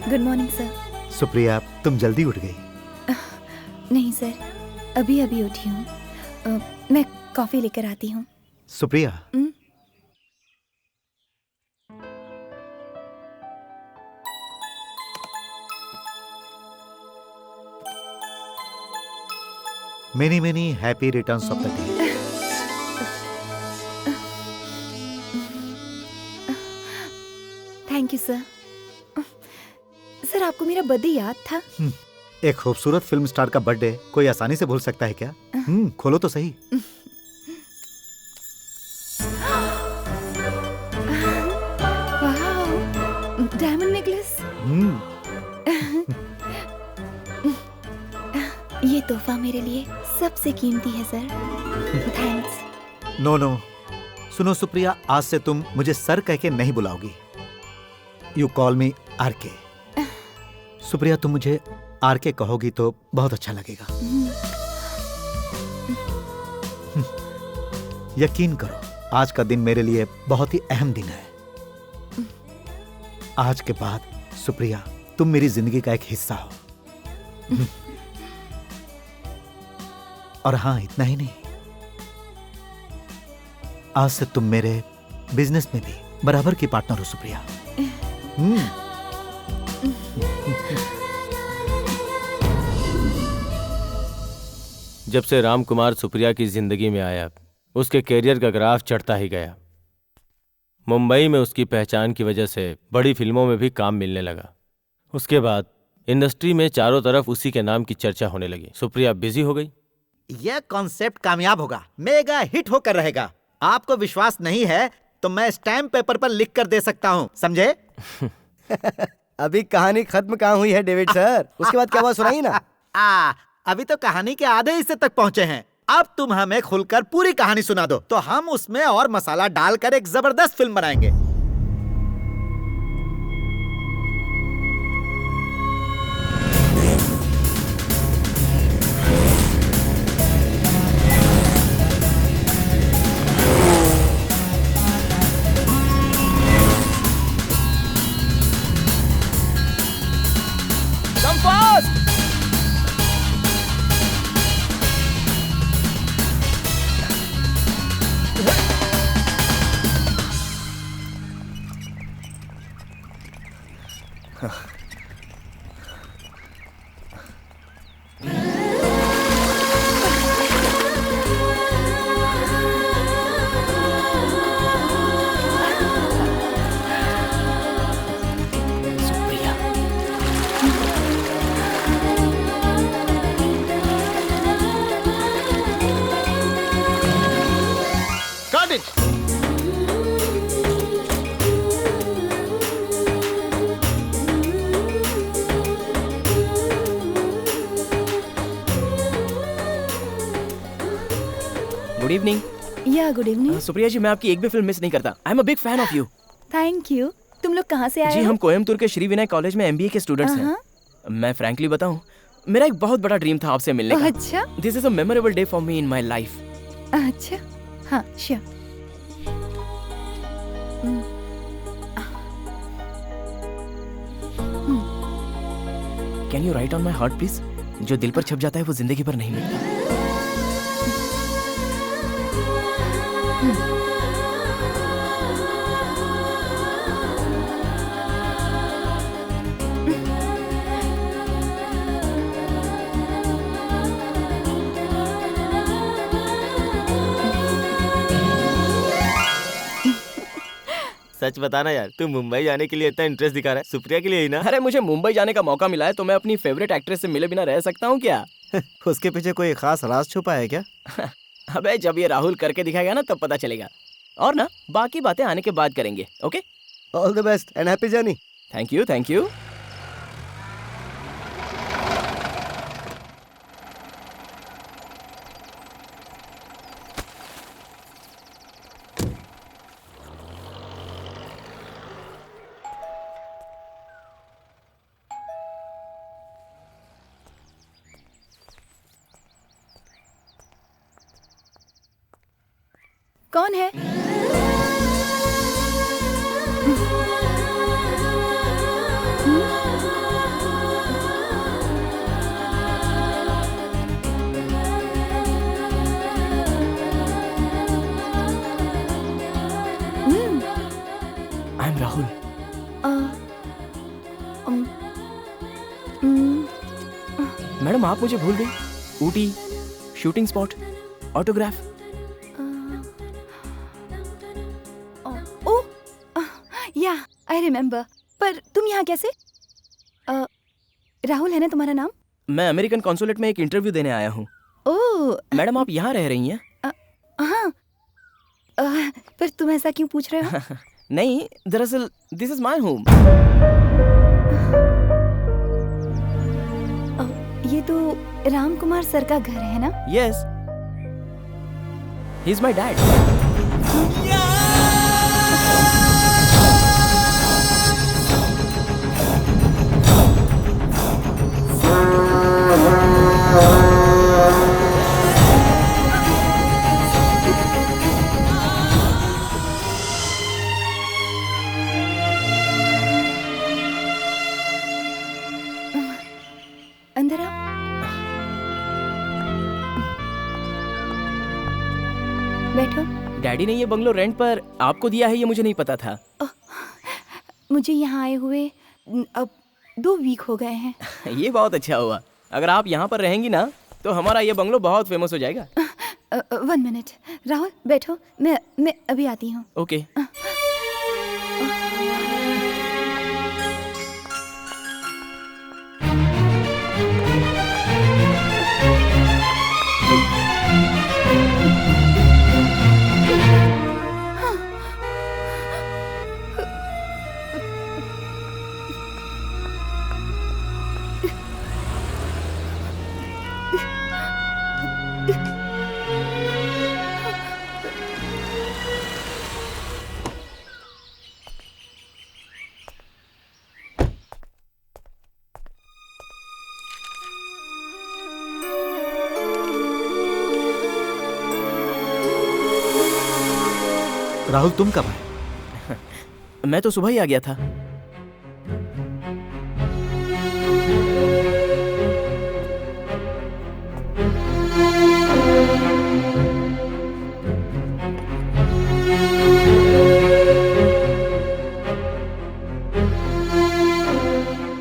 Good morning sir. Supriya, तुम जल्दी उठ गई। नहीं सर, अभी अभी उठी हूँ। मैं कॉफी लेकर आती हूँ। Supriya, many many happy returns of the day. Thank you sir. Sir, आपको मेरा बर्थडे याद था? एक खूबसूरत फिल्म स्टार का बर्थडे कोई आसानी से भूल सकता है क्या? खोलो तो सही। वाह, डायमंड नेकलेस। ये तोहफा मेरे लिए सबसे कीमती है सर। थैंक्स। नो नो, सुनो सुप्रिया, आज से तुम मुझे सर कह के नहीं बुलाओगी। You call me RK. Supriya, तुम मुझे आरके कहोगी तो बहुत अच्छा लगेगा। यकीन करो, आज का दिन मेरे लिए बहुत ही अहम दिन है। आज के बाद सुप्रिया, तुम मेरी जिंदगी का एक हिस्सा हो। और हाँ, इतना ही नहीं, आज से तुम मेरे बिजनेस में भी बराबर की पार्टनर हो सुप्रिया। जब से राम कुमार सुप्रिया की जिंदगी में आया, उसके कैरियर का ग्राफ चढ़ता ही गया। मुंबई में उसकी पहचान की वजह से बड़ी फिल्मों में भी काम मिलने लगा। उसके बाद इंडस्ट्री में चारों तरफ उसी के नाम की चर्चा होने लगी। सुप्रिया बिजी हो गई। यह कॉन्सेप्ट कामयाब होगा, मेगा हिट होकर रहेगा। आपको विश्वास नहीं है तो मैं स्टैम्प पेपर पर लिख कर दे सकता हूँ, समझे? अभी कहानी खत्म कहाँ हुई है डेविड सर? उसके बाद क्या हुआ सुनाइए ना। अभी तो कहानी के आधे हिस्से तक पहुंचे हैं। अब तुम हमें खुलकर पूरी कहानी सुना दो, तो हम उसमें और मसाला डालकर एक जबरदस्त फिल्म बनाएंगे। Good evening. या गुड इवनिंग। सुप्रिया जी, मैं आपकी एक भी फिल्म मिस नहीं करता। I am a big fan of you. Thank you. तुम लोग कहाँ से आए जी, हो? हम कोयम्बतूर के श्री विनय कॉलेज में एमबीए के स्टूडेंट्स हैं। मैं फ्रैंकली बताऊं, मेरा एक बहुत बड़ा ड्रीम था आपसे मिलने का। अच्छा। This is a memorable day for me in my life. अच्छा, हाँ, sure. Can you right on my heart please? जो दिल पर छप जाता है वो जिंदगी भर नहीं मिलता। सच बताना यार, तू मुंबई जाने के लिए इतना इंटरेस्ट दिखा रहा है, सुप्रिया के लिए ही ना? अरे, मुझे मुंबई जाने का मौका मिला है तो मैं अपनी फेवरेट एक्ट्रेस से मिले बिना रह सकता हूँ क्या? उसके पीछे कोई खास राज छुपा है क्या? अबे, जब ये राहुल करके दिखाएगा ना तब पता चलेगा। और ना, बाकी बातें आने के बाद करेंगे। Okay, all the best and happy journey. Thank you, thank you. कौन है? मैडम आप मुझे भूल गई। Ooty, shooting spot, autograph. Oh yeah I remember. पर तुम यहाँ कैसे? राहुल है ना तुम्हारा नाम? मैं अमेरिकन कॉन्सुलेट में एक इंटरव्यू देने आया हूँ। ओह मैडम आप यहाँ रह रही हैं? हाँ। पर तुम ऐसा क्यों पूछ रहे हो? नहीं, दरअसल दिस इज माय होम। ये तो राम कुमार सर का घर है ना? Yes, he is my dad. अंदर आओ। बैठो। डैडी ने ये बंगलो रेंट पर आपको दिया है, ये मुझे नहीं पता था। मुझे यहाँ आए हुए अब 2 वीक हो गए हैं। ये बहुत अच्छा हुआ। अगर आप यहाँ पर रहेंगी ना तो हमारा ये बंगलो बहुत फेमस हो जाएगा। 1 मिनट राहुल, बैठो। मैं अभी आती हूँ। ओके। राहुल तुम कब आए? मैं तो सुबह ही आ गया था।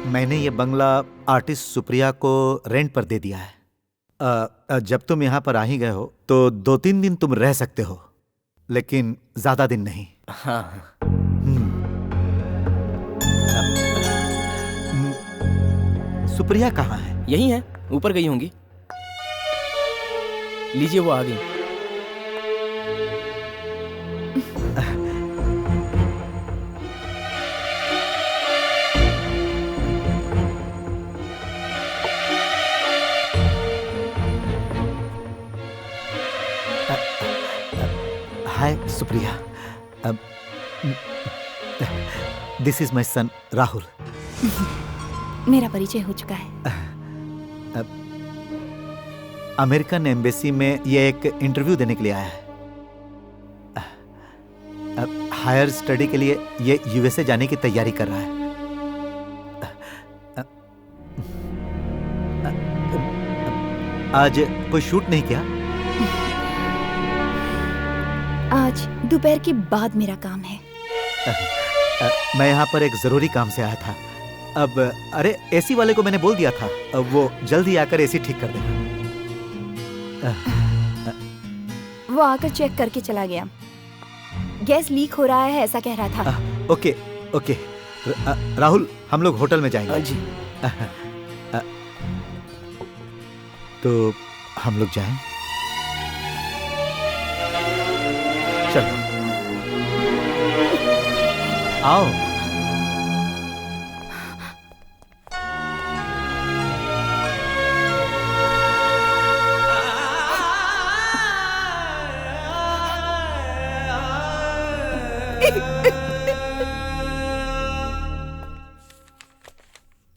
मैंने ये बंगला आर्टिस्ट सुप्रिया को रेंट पर दे दिया है। जब तुम यहाँ पर आ ही गए हो तो 2-3 दिन तुम रह सकते हो, लेकिन ज्यादा दिन नहीं। हाँ। सुप्रिया कहाँ है? यही है, ऊपर गई होंगी। लीजिए वो आ गई। Hi Supriya, this is my son Rahul. मेरा परिचय हो चुका है। अमेरिकन एम्बेसी में ये एक इंटरव्यू देने के लिए आया है। हायर स्टडी के लिए ये यूएसए जाने की तैयारी कर रहा है। आज कोई शूट नहीं किया? आज दोपहर के बाद मेरा काम है। मैं यहाँ पर एक जरूरी काम से आया था। अब अरे एसी वाले को मैंने बोल दिया था, अब वो जल्दी आकर एसी ठीक कर देगा। वो आकर चेक करके चला गया। गैस लीक हो रहा है ऐसा कह रहा था। ओके ओके राहुल, हम लोग होटल में जाएंगे। जी। तो हम लोग जाएं? चलो आओ।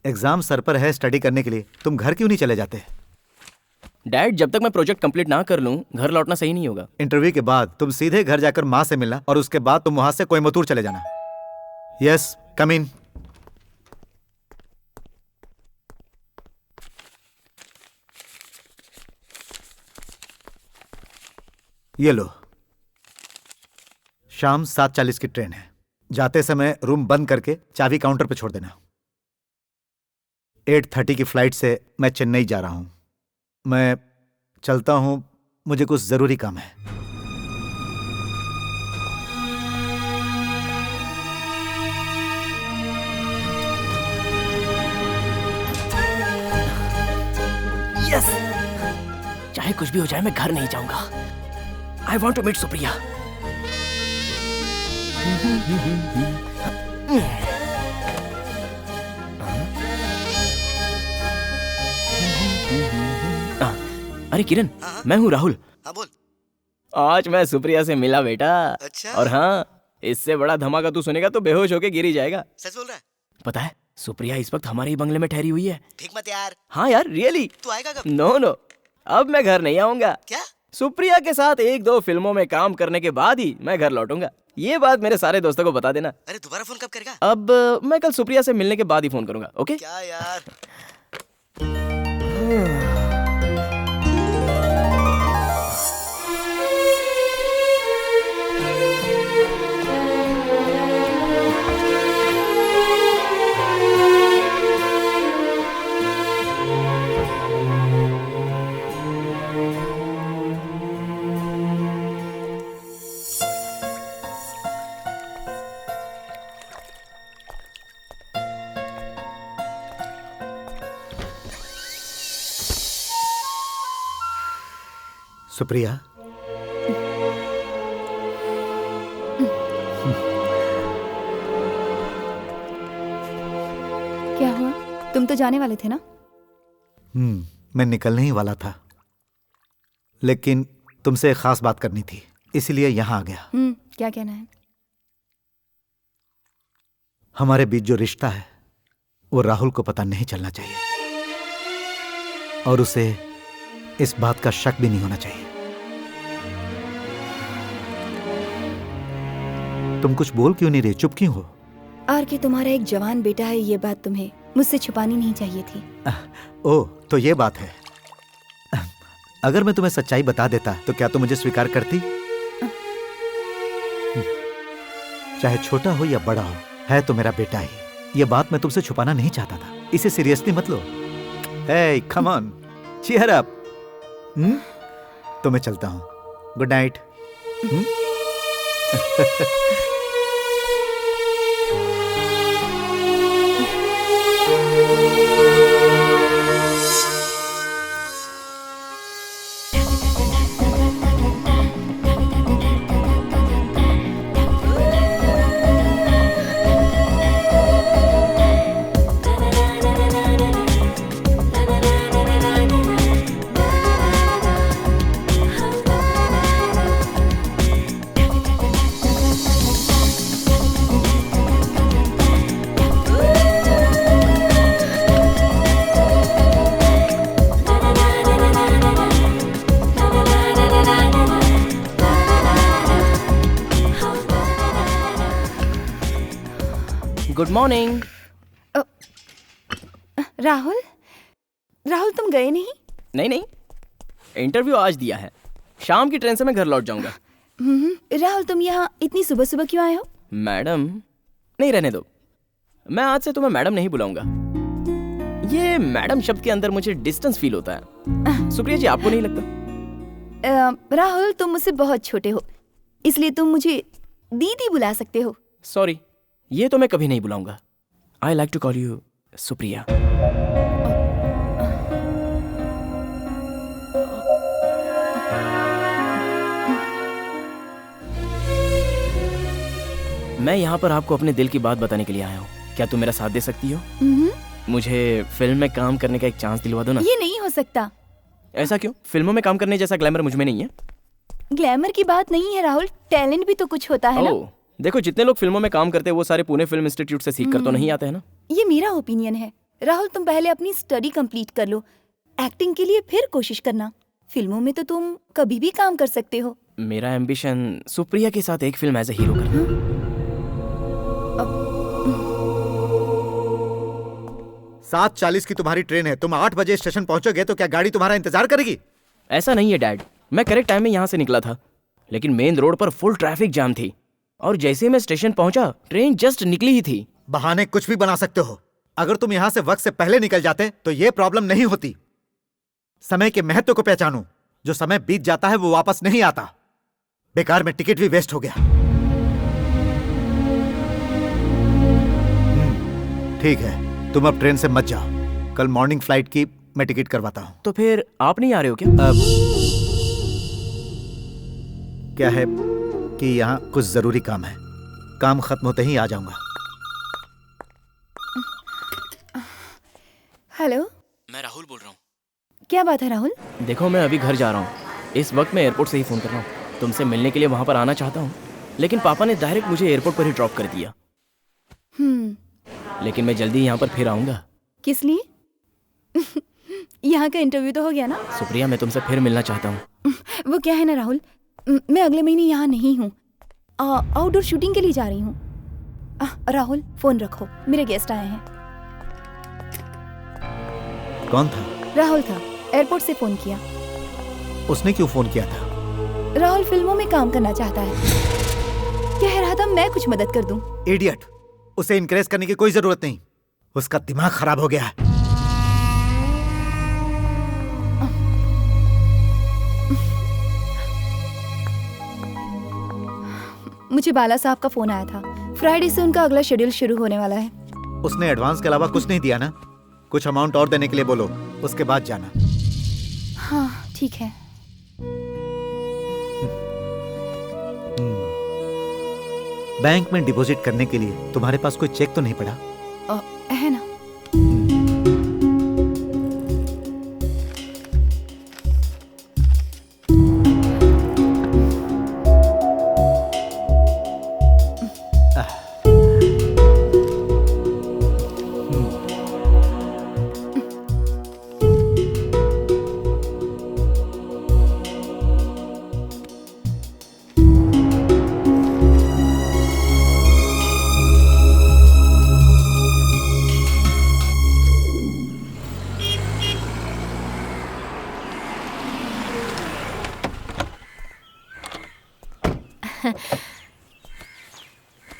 एग्जाम सर पर है स्टडी करने के लिए, तुम घर क्यों नहीं चले जाते? डैड, जब तक मैं प्रोजेक्ट कंप्लीट ना कर लूं घर लौटना सही नहीं होगा। इंटरव्यू के बाद तुम सीधे घर जाकर माँ से मिलना और उसके बाद तुम वहां से कोयम्बतूर चले जाना। यस, कम इन। ये लो, शाम 7:40 की ट्रेन है। जाते समय रूम बंद करके चाबी काउंटर पे छोड़ देना। 8:30 की फ्लाइट से मैं चेन्नई जा रहा हूँ। मैं चलता हूँ, मुझे कुछ ज़रूरी काम है। यस, चाहे कुछ भी हो जाए मैं घर नहीं जाऊंगा। I want to meet Supriya. अरे किरण, मैं हूँ राहुल। हाँ बोल। आज मैं सुप्रिया से मिला बेटा। अच्छा। और हाँ, इससे बड़ा धमाका तू सुनेगा तो बेहोश होके गिर ही जाएगा। सच बोल रहा है? पता है, सुप्रिया इस वक्त हमारे ही बंगले में ठहरी हुई है। ठीक मत यार। हाँ यार, रियली। तू आएगा कब? नो, अब मैं घर नहीं आऊंगा। क्या? सुप्रिया के साथ 1-2 फिल्मों में काम करने के बाद ही मैं घर लौटूंगा। ये बात मेरे सारे दोस्तों को बता देना। अरे दोबारा फोन कब करेगा? अब मैं कल सुप्रिया से मिलने के बाद ही फोन करूंगा, ओके? क्या यार? सुप्रिया, क्या हुआ? तुम तो जाने वाले थे ना? मैं निकलने ही वाला था, लेकिन तुमसे एक खास बात करनी थी, इसलिए यहाँ आ गया। क्या कहना है? हमारे बीच जो रिश्ता है वो राहुल को पता नहीं चलना चाहिए, और उसे इस बात का शक भी नहीं होना चाहिए। तुम कुछ बोल क्यों नहीं रही? चुप क्यों हो? आर के तुम्हारा एक जवान बेटा है, ये बात तुम्हें मुझसे छुपानी नहीं चाहिए थी। ओह, तो ये बात है। अगर मैं तुम्हें सच्चाई बता देता तो क्या तुम मुझे स्वीकार करती? चाहे छोटा हो या बड़ा हो, है तो मेरा बेटा ही। ये बात मैं तुमसे छुपाना नहीं चाहता था। इसे सीरियसली मत लो। हे, कम ऑन, चीयर अप। तो मैं चलता हूँ। Good night. Good morning. Rahul, Rahul तुम गए नहीं? नहीं, इंटरव्यू आज दिया है। शाम की ट्रेन से मैं घर लौट जाऊंगा। राहुल, तुम यहाँ इतनी सुबह सुबह क्यों आए हो? मैडम, नहीं रहने दो। मैं आज से तुम्हें मैडम नहीं बुलाऊंगा। ये मैडम शब्द के अंदर मुझे डिस्टेंस फील होता है। सुप्रिया जी, आपको नहीं लगता? राहुल, तुम मुझसे बहुत छोटे हो, इसलिए तुम मुझे दीदी बुला सकते हो। सॉरी, ये तो मैं कभी नहीं बुलाऊंगा। I like to call you Supriya. मैं यहाँ पर आपको अपने दिल की बात बताने के लिए आया हूँ। क्या तुम मेरा साथ दे सकती हो? मुझे फिल्म में काम करने का एक चांस दिलवा दो ना। ये नहीं हो सकता। ऐसा क्यों? फिल्मों में काम करने जैसा ग्लैमर मुझ में नहीं है। ग्लैमर की बात नहीं है राहुल, टैलेंट भी तो कुछ होता है ना। देखो, जितने लोग फिल्मों में काम करते हैं वो सारे पुणे फिल्म इंस्टीट्यूट से सीख कर तो नहीं आते हैं ना। ये मेरा ओपिनियन है। राहुल, तुम पहले अपनी स्टडी कंप्लीट कर लो, एक्टिंग के लिए फिर कोशिश करना। फिल्मों में तो तुम कभी भी काम कर सकते हो। मेरा एम्बिशन सुप्रिया के साथ एक फिल्म एज ए हीरो करना। 7:40 की तुम्हारी ट्रेन है। तुम 8 बजे स्टेशन पहुंचोगे तो क्या गाड़ी तुम्हारा इंतजार करेगी? ऐसा नहीं है डैड, मैं करेक्ट टाइम में यहाँ से निकला था, लेकिन मेन रोड पर फुल ट्रैफिक जाम थी और जैसे मैं स्टेशन पहुंचा ट्रेन जस्ट निकली ही थी। बहाने कुछ भी बना सकते हो। अगर तुम यहां से वक्त से पहले निकल जाते तो ये प्रॉब्लम नहीं होती। समय के महत्व को पहचानो। जो समय बीत जाता है वो वापस नहीं आता। बेकार में टिकट भी वेस्ट हो गया। ठीक है, तुम अब ट्रेन से मत जाओ। कल मॉर्निंग फ्लाइट की मैं टिकट करवाता हूं। तो फिर आप नहीं आ रहे हो क्या? क्या है कि यहाँ कुछ जरूरी काम है। काम खत्म होते ही आ जाऊंगा। हेलो, मैं राहुल बोल रहा हूँ। क्या बात है राहुल? देखो, मैं अभी घर जा रहा हूँ। इस वक्त मैं एयरपोर्ट से ही फ़ोन कर रहा हूँ। तुमसे मिलने के लिए वहाँ पर आना चाहता हूँ, लेकिन पापा ने डायरेक्ट मुझे एयरपोर्ट पर ही ड्रॉप कर दिया। लेकिन मैं जल्दी यहाँ पर फिर आऊँगा। किस लिए? यहाँ का इंटरव्यू तो हो गया ना? सुप्रिया, मैं तुमसे फिर मिलना चाहता हूँ। वो क्या है ना राहुल, मैं अगले महीने यहाँ नहीं हूँ। आउटडोर शूटिंग के लिए जा रही हूँ। राहुल, फोन रखो, मेरे गेस्ट आए हैं। कौन था? राहुल था, एयरपोर्ट से फोन किया। उसने क्यों फोन किया था? राहुल फिल्मों में काम करना चाहता है। कह रहा था मैं कुछ मदद कर दूं। इडियट, उसे इनकरेज करने की कोई जरूरत नहीं। उसका दिमाग खराब हो गया है। मुझे बाला साहब का फोन आया था। फ्राइडे से उनका अगला शेड्यूल शुरू होने वाला है। उसने एडवांस के अलावा कुछ नहीं दिया ना? कुछ अमाउंट और देने के लिए बोलो, उसके बाद जाना। हाँ ठीक है। बैंक में डिपॉजिट करने के लिए तुम्हारे पास कोई चेक तो नहीं पड़ा? है ना।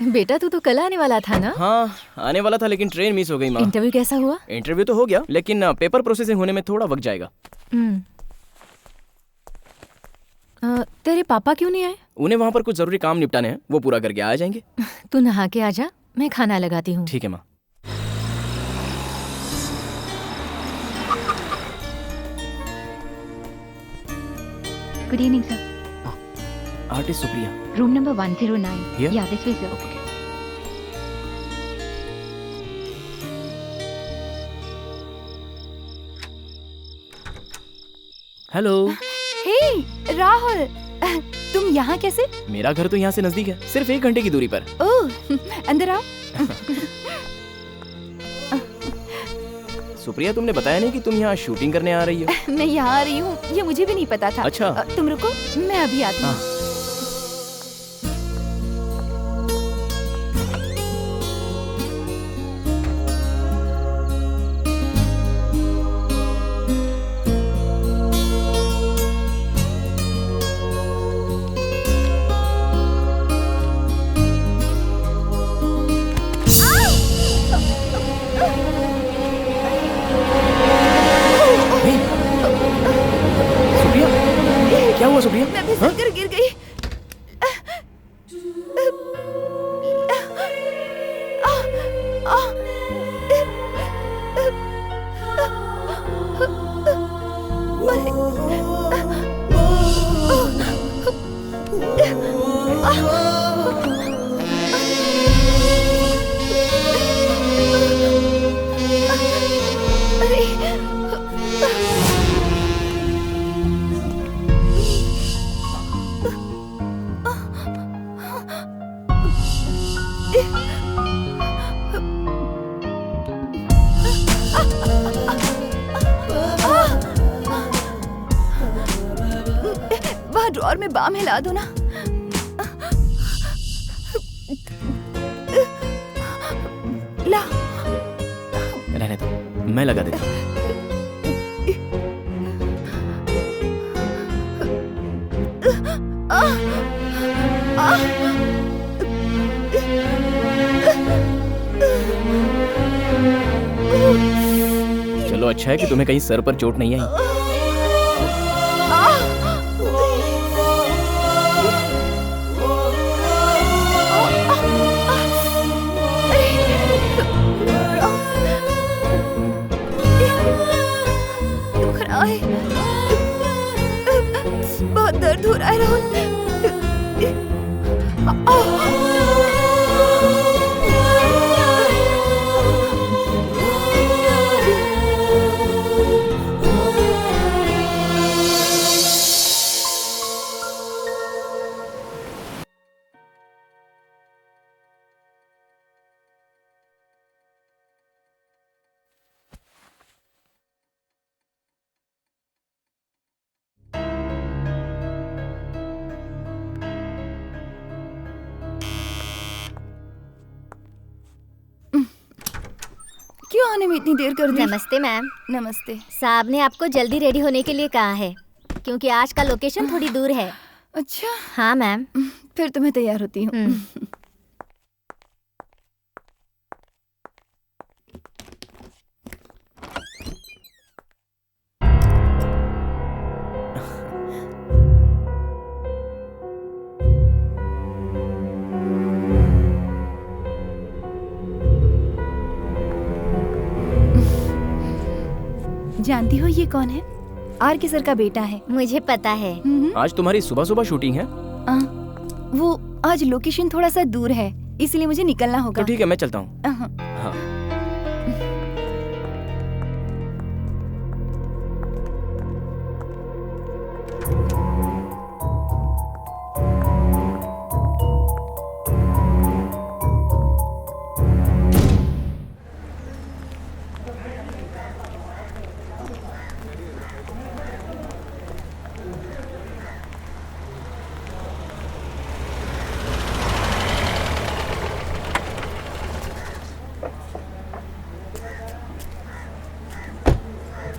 बेटा, तू तो कल आने वाला था ना? हाँ, आने वाला था, लेकिन ट्रेन मिस हो गई माँ। इंटरव्यू कैसा हुआ? इंटरव्यू तो हो गया, लेकिन पेपर प्रोसेसिंग होने में थोड़ा वक्त जाएगा। तेरे पापा क्यों नहीं आए? उन्हें वहाँ पर कुछ जरूरी काम निपटाने हैं, वो पूरा करके आ जाएंगे। तू नहा के आ जा, मैं खाना लगाती हूँ। ठीक है माँ। Good evening sir. Artist Supriya, room number 109। Here? या दिस वे सर। हेलो। हे राहुल, तुम यहाँ कैसे? मेरा घर तो यहाँ से नजदीक है, सिर्फ 1 घंटे की दूरी पर। ओह, अंदर आओ। सुप्रिया, तुमने बताया नहीं कि तुम यहाँ शूटिंग करने आ रही हो? मैं यहाँ आ रही हूँ, ये मुझे भी नहीं पता था। अच्छा। तुम रुको, मैं अभी आती हूँ। क्या हुआ सुप्रिया? मैं फिसल कर गिर गई। वहाँ ड्रॉर में बाम हिला दो ना। ला। रहने दो, मैं लगा देता हूँ। चलो अच्छा है कि तुम्हें कहीं सर पर चोट नहीं आई। बहुत दर्द हो रहा है राहुल। क्यों आने में इतनी देर कर दी? नमस्ते मैम। नमस्ते। साहब ने आपको जल्दी रेडी होने के लिए कहा है क्योंकि आज का लोकेशन थोड़ी दूर है। अच्छा। हाँ मैम। फिर तो मैं तैयार होती हूँ। जानती हो ये कौन है? आर के सर का बेटा है। मुझे पता है। आज तुम्हारी सुबह सुबह शूटिंग है? वो आज लोकेशन थोड़ा सा दूर है इसलिए मुझे निकलना होगा। तो ठीक है मैं चलता हूँ। हाँ।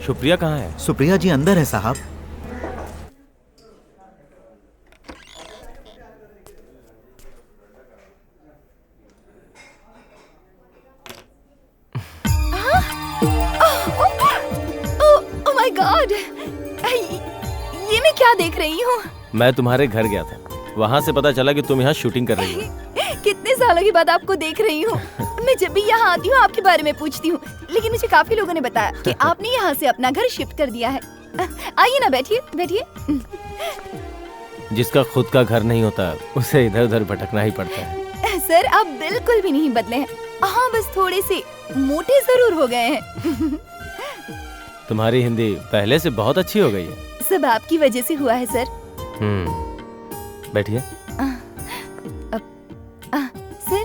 सुप्रिया कहाँ है? सुप्रिया जी अंदर है साहब। ओह माय गॉड, ये मैं क्या देख रही हूँ? मैं तुम्हारे घर गया था, वहाँ से पता चला कि तुम यहाँ शूटिंग कर रही हो। कितने सालों के बाद आपको देख रही हूँ। मैं जब भी यहाँ आती हूँ आपके बारे में पूछती हूँ, लेकिन मुझे काफी लोगों ने बताया कि आपने यहाँ से अपना घर शिफ्ट कर दिया है। आइए ना, बैठिए बैठिए। जिसका खुद का घर नहीं होता उसे इधर उधर भटकना ही पड़ता है। सर आप बिल्कुल भी नहीं बदले हैं। हाँ बस थोड़े से मोटे जरूर हो गए हैं। तुम्हारी हिंदी पहले से बहुत अच्छी हो गई है। सब आपकी वजह से हुआ है सर। बैठिए। सर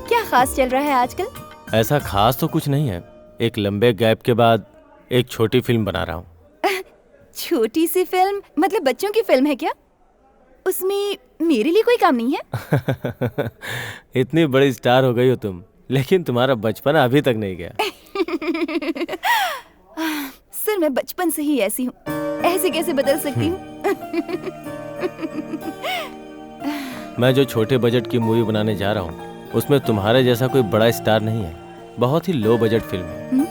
क्या खास चल रहा है आजकल? ऐसा खास तो कुछ नहीं है, एक लंबे गैप के बाद एक छोटी फिल्म बना रहा हूँ। छोटी सी फिल्म मतलब बच्चों की फिल्म है क्या? उसमें मेरे लिए कोई काम नहीं है? इतनी बड़ी स्टार हो गई हो तुम, लेकिन तुम्हारा बचपना अभी तक नहीं गया। सर मैं बचपन से ही ऐसी हूँ, ऐसे कैसे बदल सकती हूँ? मैं जो छोटे बजट की मूवी बनाने जा रहा हूँ उसमें तुम्हारे जैसा कोई बड़ा स्टार नहीं है, बहुत ही लो बजट फिल्म है।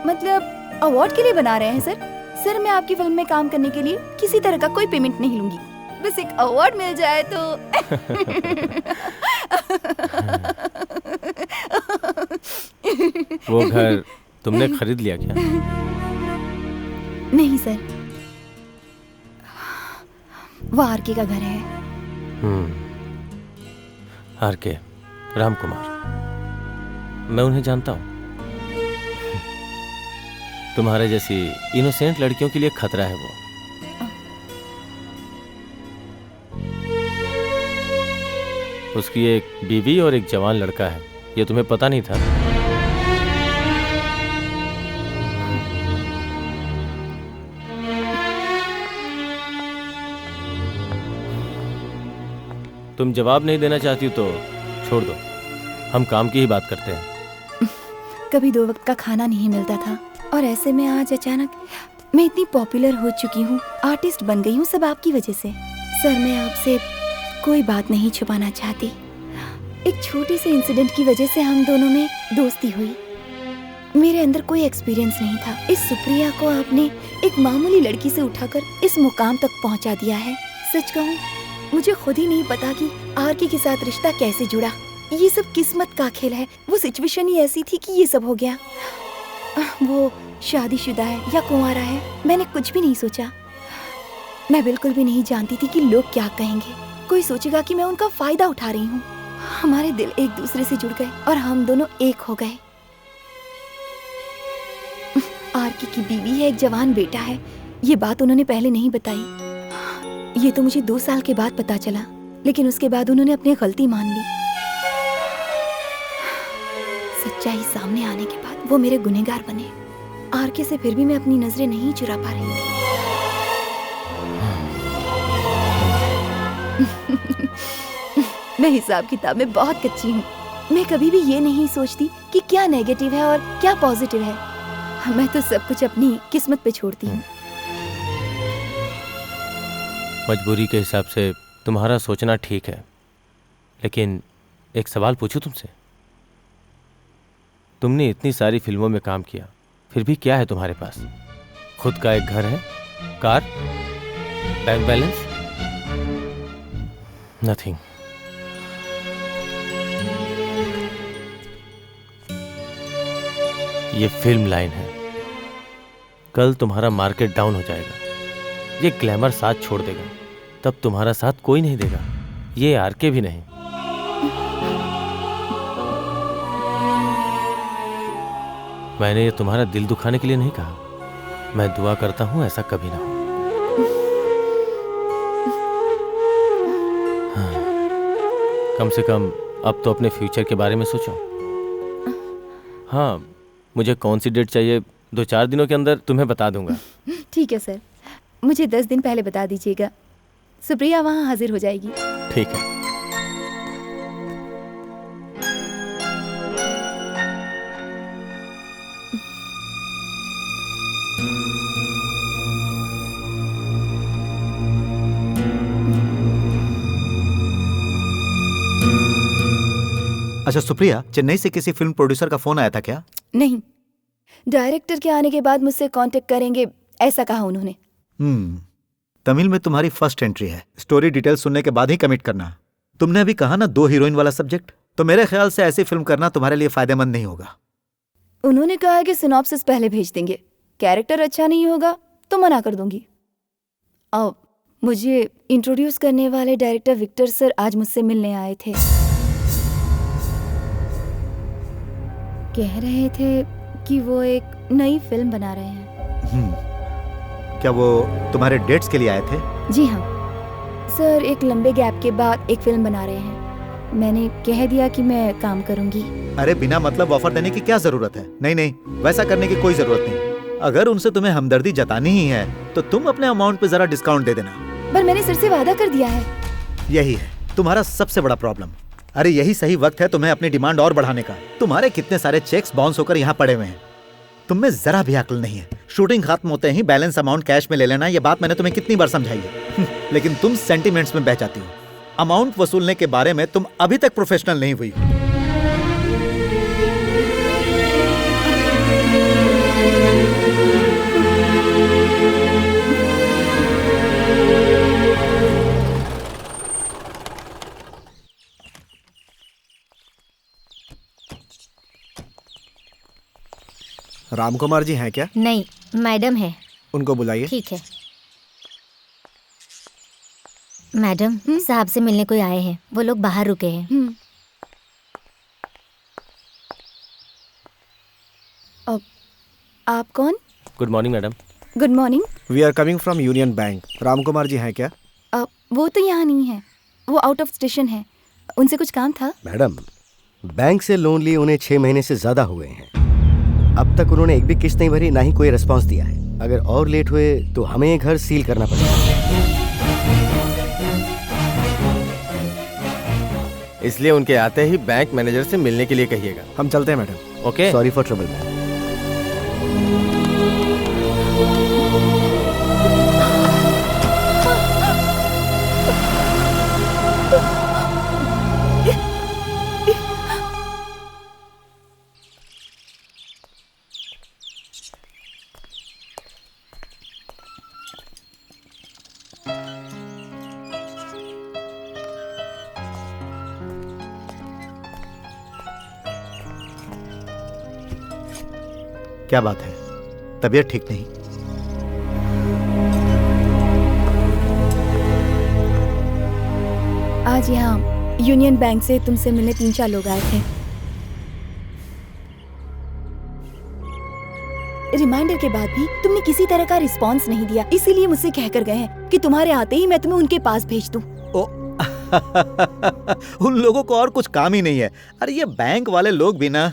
मतलब अवार्ड के लिए बना रहे हैं सर? सर मैं आपकी फिल्म में काम करने के लिए किसी तरह का कोई पेमेंट नहीं लूंगी, बस एक अवार्ड मिल जाए तो। वो घर तुमने खरीद लिया क्या? नहीं सर, वो आरके का घर है। आरके, राम कुमार, मैं उन्हें जानता हूँ। तुम्हारे जैसी इनोसेंट लड़कियों के लिए खतरा है वो। उसकी एक बीवी और एक जवान लड़का है, ये तुम्हें पता नहीं था? तुम जवाब नहीं देना चाहती तो छोड़ दो, हम काम की ही बात करते हैं। कभी 2 वक्त का खाना नहीं मिलता था और ऐसे में आज अचानक मैं इतनी पॉपुलर हो चुकी हूँ, आर्टिस्ट बन गई हूँ, सब आपकी वजह से। सर मैं आपसे कोई बात नहीं छुपाना चाहती। एक छोटे से इंसिडेंट की वजह से हम दोनों में दोस्ती हुई। मेरे अंदर कोई एक्सपीरियंस नहीं था। इस सुप्रिया को आपने एक मामूली लड़की से उठाकर इस मुकाम तक पहुंचा दिया है। सच कहूँ, मुझे खुद ही नहीं पता कि आरके के साथ रिश्ता कैसे जुड़ा। ये सब किस्मत का खेल है। वो सिचुएशन ही ऐसी थी कि ये सब हो गया। वो शादीशुदा है या कुंवारा है, मैंने कुछ भी नहीं सोचा। मैं बिल्कुल भी नहीं जानती थी कि लोग क्या कहेंगे। कोई सोचेगा कि मैं उनका फायदा उठा रही हूँ। हमारे दिल एक दूसरे से जुड़ गए और हम दोनों एक हो गए। आरके की बीवी है, एक जवान बेटा है। ये बात उन्होंने पहले नहीं बताई। ये तो मुझे 2 साल के बाद पता चला, लेकिन उसके बाद उन्होंने अपनी गलती मान ली। सच्चाई सामने आने के बाद वो मेरे गुनहगार बने। आरके से फिर भी मैं अपनी नजरें नहीं चुरा पा रही थी। मैं हिसाब किताब में बहुत कच्ची हूँ। मैं कभी भी ये नहीं सोचती कि क्या नेगेटिव है और क्या पॉजिटिव है। मैं तो सब कुछ अपनी किस्मत पे छोड़ती हूँ। मजबूरी के हिसाब से तुम्हारा सोचना ठीक है, लेकिन एक सवाल पूछूं तुमसे। तुमने इतनी सारी फिल्मों में काम किया, फिर भी क्या है तुम्हारे पास? खुद का एक घर है, कार, बैंक बैलेंस? नथिंग। ये फिल्म लाइन है। कल तुम्हारा मार्केट डाउन हो जाएगा, ये ग्लैमर साथ छोड़ देगा, तब तुम्हारा साथ कोई नहीं देगा, ये आरके भी नहीं। मैंने ये तुम्हारा दिल दुखाने के लिए नहीं कहा। मैं दुआ करता हूं ऐसा कभी ना हो। हाँ, कम से कम अब तो अपने फ्यूचर के बारे में सोचो। हाँ, मुझे कौन सी डेट चाहिए 2-4 दिनों के अंदर तुम्हें बता दूंगा। ठीक है सर, मुझे 10 दिन पहले बता दीजिएगा। सुप्रिया वहाँ हाजिर हो जाएगी। ठीक है। अच्छा सुप्रिया, चेन्नई से किसी फिल्म प्रोड्यूसर का फोन आया था क्या? नहीं, डायरेक्टर के आने के बाद मुझसे कांटेक्ट करेंगे ऐसा कहा उन्होंने। तमिल में तुम्हारी फर्स्ट एंट्री है। स्टोरी डिटेल सुनने के बाद ही कमिट करना। तुमने अभी कहा ना 2 हीरोइन वाला सब्जेक्ट, तो मेरे ख्याल से ऐसी फिल्म करना तुम्हारे लिए फायदेमंद नहीं होगा। उन्होंने कहा कि सिनॉप्सिस पहले भेज देंगे, कैरेक्टर अच्छा नहीं होगा तो मना कर दूंगी। अब मुझे इंट्रोड्यूस करने वाले डायरेक्टर विक्टर सर आज मुझसे मिलने आए थे। कह रहे थे कि वो एक नई फिल्म बना रहे हैं। क्या वो तुम्हारे डेट्स के लिए आए थे? जी हाँ सर, एक लंबे गैप के बाद एक फिल्म बना रहे हैं। मैंने कह दिया कि मैं काम करूंगी। अरे बिना मतलब ऑफर देने की क्या जरूरत है? नहीं नहीं, वैसा करने की कोई जरूरत नहीं। अगर उनसे तुम्हें हमदर्दी जतानी ही है तो तुम अपने अमाउंट पे जरा डिस्काउंट दे देना। पर मैंने सर से वादा कर दिया है। यही है तुम्हारा सबसे बड़ा प्रॉब्लम। अरे यही सही वक्त है तुम्हें अपनी डिमांड और बढ़ाने का। तुम्हारे कितने सारे चेक्स बाउंस होकर यहाँ पड़े हुए हैं। तुम में जरा भी अक्ल नहीं है। शूटिंग खत्म होते ही बैलेंस अमाउंट कैश में ले लेना, ये बात मैंने तुम्हें कितनी बार समझाई है। लेकिन तुम सेंटिमेंट्स में बह जाती हो। अमाउंट वसूलने के बारे में तुम अभी तक प्रोफेशनल नहीं हुई। रामकुमार जी हैं क्या? नहीं, मैडम है। उनको बुलाइए। ठीक है। मैडम, साहब से मिलने कोई आए हैं, वो लोग बाहर रुके हैं। अब आप कौन? Good morning madam. Good morning. We are coming from union bank. Ramkumar ji हैं क्या? वो तो यहाँ नहीं है, वो आउट ऑफ स्टेशन है। उनसे कुछ काम था? मैडम, बैंक से लोन लिए उन्हें 6 महीने से ज्यादा हुए हैं। अब तक उन्होंने एक भी किस्त नहीं भरी, ना ही कोई रिस्पांस दिया है। अगर और लेट हुए तो हमें ये घर सील करना पड़ेगा। इसलिए उनके आते ही बैंक मैनेजर से मिलने के लिए कहिएगा। हम चलते हैं madam. Okay. Sorry for trouble ma'am. क्या बात है, तबीयत ठीक नहीं? आज यहाँ यूनियन बैंक से तुमसे मिलने 3-4 लोग आए थे। रिमाइंडर के बाद भी तुमने किसी तरह का रिस्पांस नहीं दिया, इसीलिए मुझसे कहकर गए हैं कि तुम्हारे आते ही मैं तुम्हें उनके पास भेज दूं। ओ उन लोगों को और कुछ काम ही नहीं है। अरे ये बैंक वाले लोग भी ना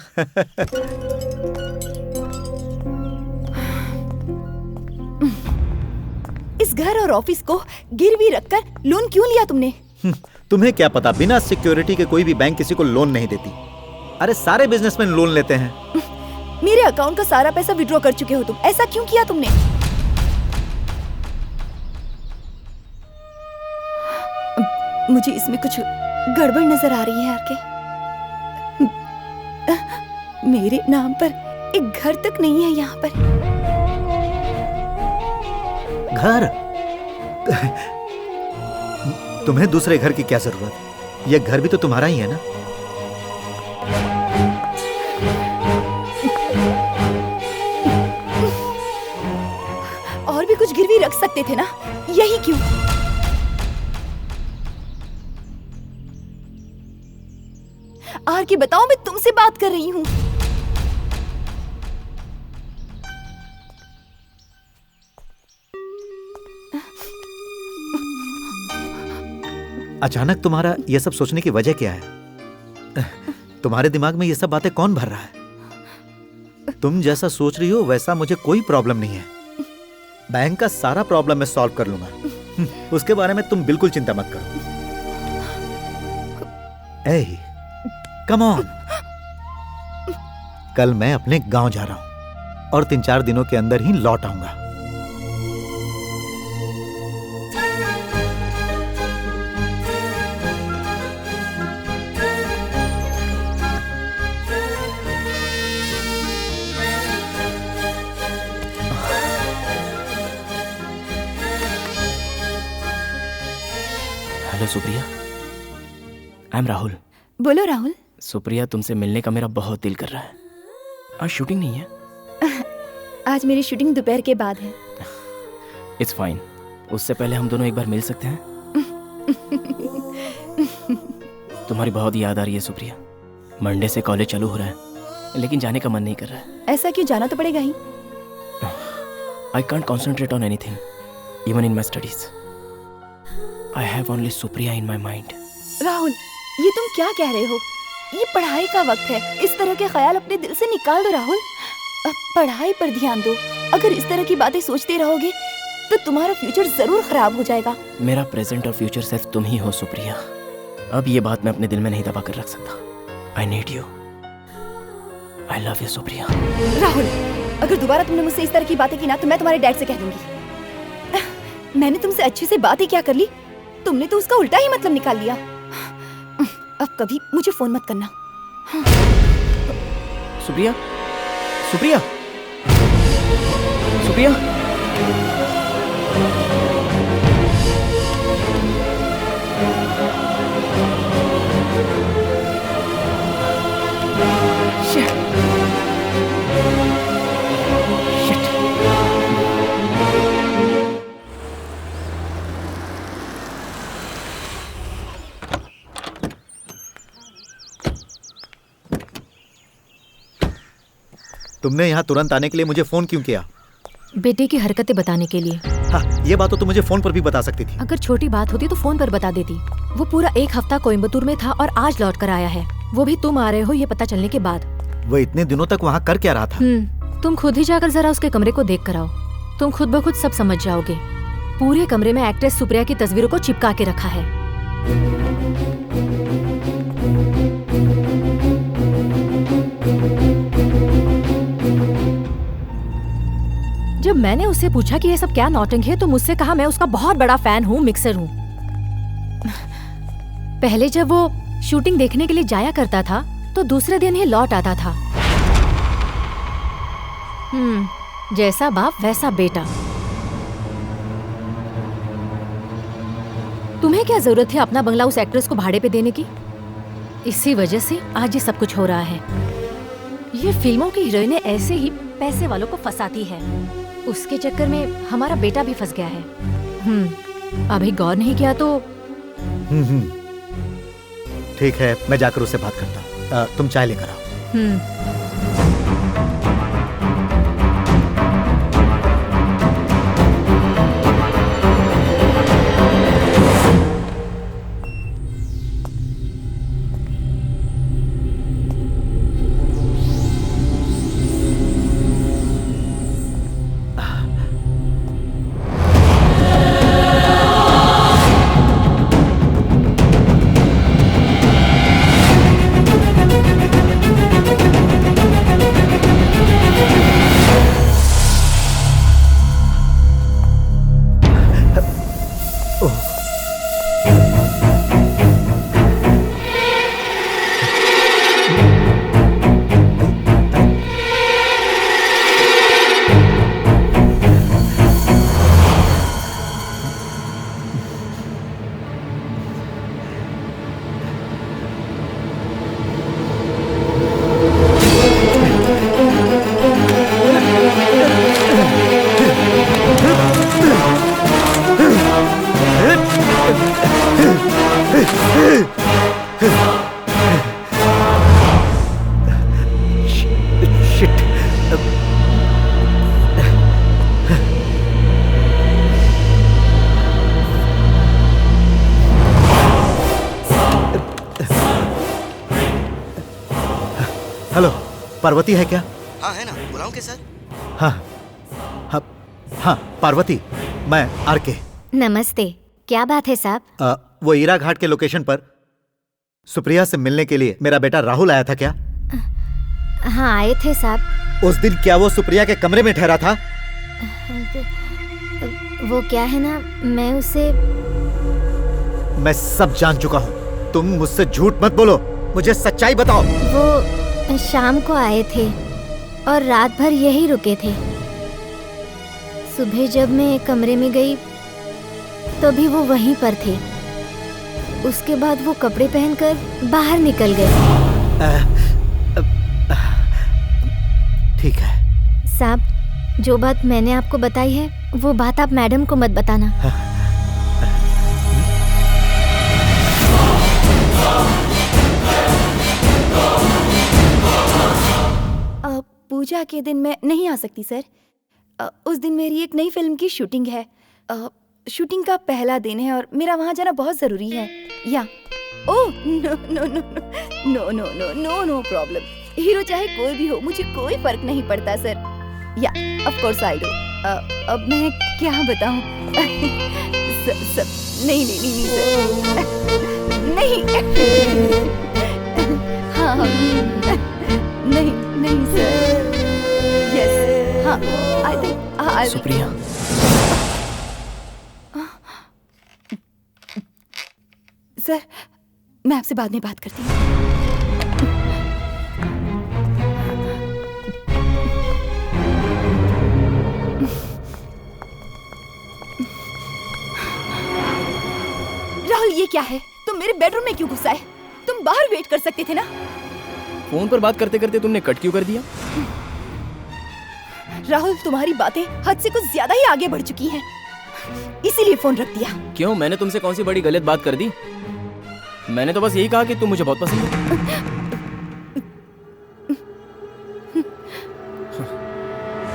इस घर और ऑफिस को गिरवी रखकर लोन क्यों लिया तुमने? तुम्हें क्या पता, बिना सिक्योरिटी के कोई भी बैंक किसी को लोन नहीं देती। अरे सारे बिजनेसमैन लोन लेते हैं। मेरे अकाउंट का सारा पैसा विड्रॉ कर चुके हो तुम, ऐसा क्यों किया तुमने? मुझे इसमें कुछ गड़बड़ नजर आ रही है आरके। मेरे नाम पर एक घर तक नहीं है यहाँ पर। घर? तुम्हें दूसरे घर की क्या जरूरत? यह घर भी तो तुम्हारा ही है ना। और भी कुछ गिरवी रख सकते थे ना, यही क्यों? आरके बताओ, मैं तुमसे बात कर रही हूँ। अचानक तुम्हारा यह सब सोचने की वजह क्या है? तुम्हारे दिमाग में ये सब बातें कौन भर रहा है? तुम जैसा सोच रही हो वैसा मुझे कोई प्रॉब्लम नहीं है। बैंक का सारा प्रॉब्लम मैं सॉल्व कर लूंगा। उसके बारे में तुम बिल्कुल चिंता मत करो। ए, कम ऑन। कल मैं अपने गांव जा रहा हूं और 3-4 दिनों के अंदर ही लौट आऊंगा। Hello Supriya, I am Rahul. बोलो राहुल। सुप्रिया, तुमसे मिलने का मेरा बहुत दिल कर रहा है। आज शूटिंग नहीं है? आज मेरी शूटिंग दोपहर के बाद है। It's fine. उससे पहले हम दोनों एक बार मिल सकते हैं? तुम्हारी बहुत याद आ रही है सुप्रिया। मंडे से कॉलेज चालू हो रहा है, लेकिन जाने का मन नहीं कर रहा है। ऐसा क्यों? जाना तो पड़ेगा ही। I can't concentrate on anything, even in my studies. I have only Supriya in my mind. Rahul, ये तुम क्या कह रहे हो? ये पढ़ाई का वक्त है, इस तरह के ख्याल अपने दिल से निकाल दो राहुल। अब पढ़ाई पर ध्यान दो। अगर इस तरह की बातें सोचते रहोगे तो तुम्हारा फ्यूचर जरूर खराब हो जाएगा। मेरा प्रेजेंट और फ्यूचर सिर्फ तुम ही हो सुप्रिया। अब ये बात मैं अपने दिल में नहीं दबा कर रख सकता। I need you. I love you Supriya. Rahul, अगर दोबारा तुमने मुझसे इस तरह की बातें की ना तो मैं तुम्हारे डैड से कह दूंगी। मैंने तुमसे अच्छे से बात ही क्या कर ली, तुमने तो उसका उल्टा ही मतलब निकाल लिया। अब कभी मुझे फोन मत करना। सुप्रिया, सुप्रिया, सुप्रिया। तुमने यहाँ तुरंत आने के लिए मुझे फोन क्यों किया? बेटे की हरकतें बताने के लिए। हाँ, ये बात तो तुम मुझे फोन पर भी बता सकती थी। अगर छोटी बात होती तो फोन पर बता देती। वो पूरा 1 हफ्ता कोयम्बतूर में था और आज लौट कर आया है, वो भी तुम आ रहे हो ये पता चलने के बाद। वो इतने दिनों तक वहाँ कर क्या रहा था? तुम खुद ही जाकर जरा उसके कमरे को देख कर आओ, तुम खुद ब खुद सब समझ जाओगे। पूरे कमरे में एक्ट्रेस सुप्रिया की तस्वीरों को चिपका के रखा है। जब मैंने उससे पूछा कि ये सब क्या नौटंकी है तो मुझसे कहा मैं उसका बहुत बड़ा फैन हूँ, मिक्सर हूँ। पहले जब वो शूटिंग देखने के लिए जाया करता था तो दूसरे दिन ही लौट आता था। जैसा बाप वैसा बेटा। तुम्हें क्या जरूरत है अपना बंगला उस एक्ट्रेस को भाड़े पे देने की? इसी वजह से आज ये सब कुछ हो रहा है। ये फिल्मों की हीरोइनें ऐसे ही पैसे वालों को फंसाती है। उसके चक्कर में हमारा बेटा भी फंस गया है। अभी गौर नहीं किया तो। ठीक है, मैं जाकर उससे बात करता हूँ। तुम चाय लेकर आओ। हेलो, पार्वती है क्या? हाँ है ना, बुलाऊं क्या सर? हाँ हाँ हाँ, पार्वती, मैं आरके। नमस्ते, क्या बात है साहब? वो ईरा घाट के लोकेशन पर सुप्रिया से मिलने के लिए मेरा बेटा राहुल आया था क्या? हाँ आए थे साहब। उस दिन क्या वो सुप्रिया के कमरे में ठहरा था? वो क्या है ना, मैं सब जान चुका हूँ। तुम मुझसे झूठ मत बोलो, मुझे सच्चाई बताओ। वो शाम को आए थे और रात भर यही रुके थे। सुबह जब मैं कमरे में गई तो भी वो वहीं पर थे। उसके बाद वो कपड़े पहनकर बाहर निकल गए। ठीक है साहब, जो बात मैंने आपको बताई है वो बात आप मैडम को मत बताना। पूजा के दिन मैं नहीं आ सकती सर। उस दिन मेरी एक नई फिल्म की शूटिंग है। शूटिंग का पहला दिन है और मेरा वहाँ जाना बहुत जरूरी है। या oh no no no no no no no no problem. Hero चाहे कोई भी हो, मुझे कोई फर्क नहीं पड़ता सर। या ऑफ कोर्स आई डू। अब मैं क्या बताऊं? नहीं नहीं नहीं सर, नहीं। हाँ नहीं नहीं सर। यस हाँ, आई थिंक सुप्रिया, सर मैं आपसे बाद में बात करती हूँ। राहुल ये क्या है? तुम मेरे बेडरूम में क्यों घुसा है? तुम बाहर वेट कर सकते थे ना? फोन पर बात करते करते तुमने कट क्यों कर दिया? राहुल तुम्हारी बातें हद से कुछ ज्यादा ही आगे बढ़ चुकी हैं, इसीलिए फोन रख दिया। क्यों, मैंने तुमसे कौन सी बड़ी गलत बात कर दी? मैंने तो बस यही कहा कि तुम मुझे बहुत पसंद हो।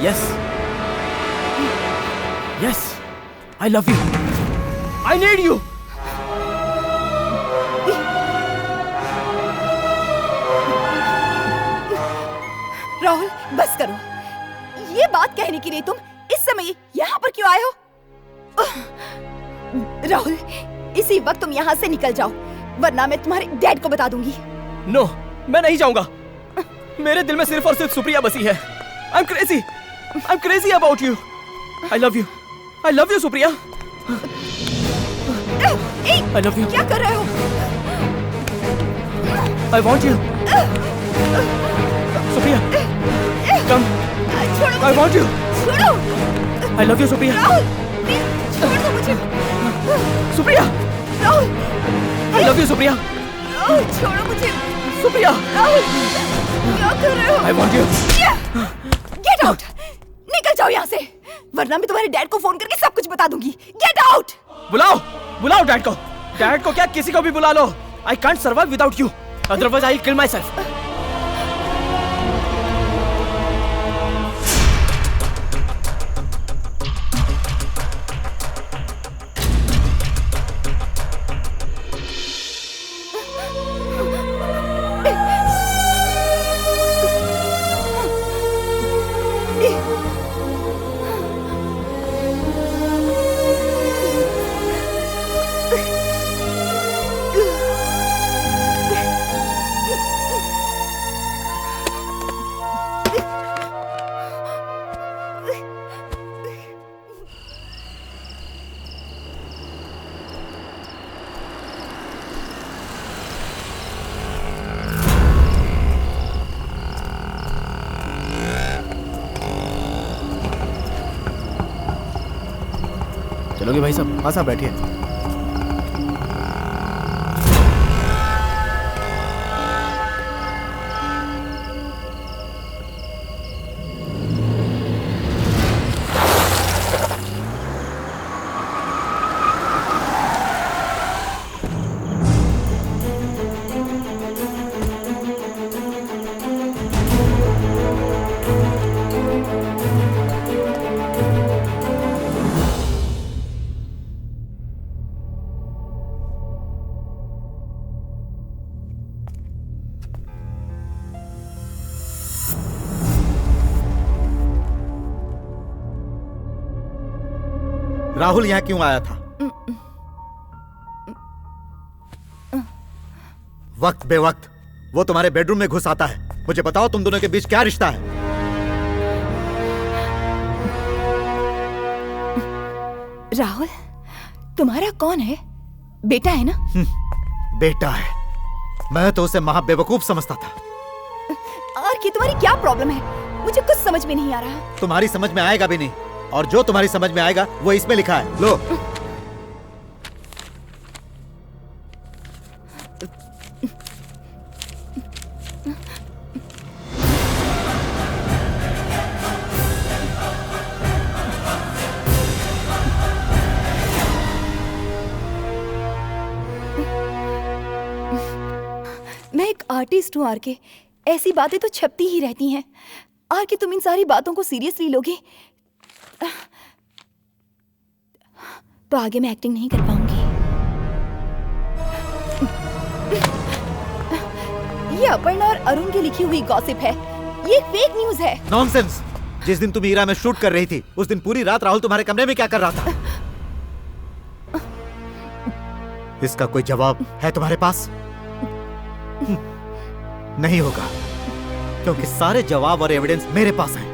Yes yes, I love you, I need you. Rahul बस करो। ये बात कहने के लिए तुम इस समय यहाँ पर क्यों आए हो? राहुल इसी वक्त तुम यहाँ से निकल जाओ, वरना मैं तुम्हारे डैड को बता दूंगी। नो, मैं नहीं जाऊंगा। मेरे दिल में सिर्फ और सिर्फ सुप्रिया बसी है। I'm crazy about you. I love you Supriya. I love you. क्या कर रहे हो? I want you. Supriya, come. I want you. छोड़ो। I love you Supriya. Rahul, छोड़ दो मुझे। Supriya, Rahul, I love you Supriya. Rahul छोड़ो मुझे। सुप्रिया, क्या कर रहे हो? I want you. Get out, निकल जाओ यहाँ से, वरना मैं तुम्हारे डैड को फोन करके सब कुछ बता दूंगी। Get out. बुलाओ डैड को। डैड को क्या, किसी को भी बुला लो। I can't survive without you. Otherwise I'll kill myself. चलोगे भाई साहब? हाँ साहब बैठिए। राहुल यहाँ क्यों आया था? वक्त बेवक्त वो तुम्हारे बेडरूम में घुस आता है। मुझे बताओ तुम दोनों के बीच क्या रिश्ता है? राहुल, तुम्हारा कौन है? बेटा है ना? बेटा है। मैं तो उसे महा बेवकूफ समझता था। और कि तुम्हारी क्या प्रॉब्लम है? मुझे कुछ समझ में नहीं आ रहा। तुम्हारी समझ में आएगा भी नहीं, और जो तुम्हारी समझ में आएगा वो इसमें लिखा है। लो। मैं एक आर्टिस्ट हूँ आरके, ऐसी बातें तो छपती ही रहती हैं। आरके, तुम इन सारी बातों को सीरियसली लोगे तो आगे मैं एक्टिंग नहीं कर पाऊंगी। ये अपर्णा और अरुण की लिखी हुई गॉसिप है, ये फेक न्यूज है। नॉनसेंस। जिस दिन तुम हीरा में शूट कर रही थी उस दिन पूरी रात राहुल तुम्हारे कमरे में क्या कर रहा था? इसका कोई जवाब है तुम्हारे पास? नहीं होगा, क्योंकि सारे जवाब और एविडेंस मेरे पास हैं।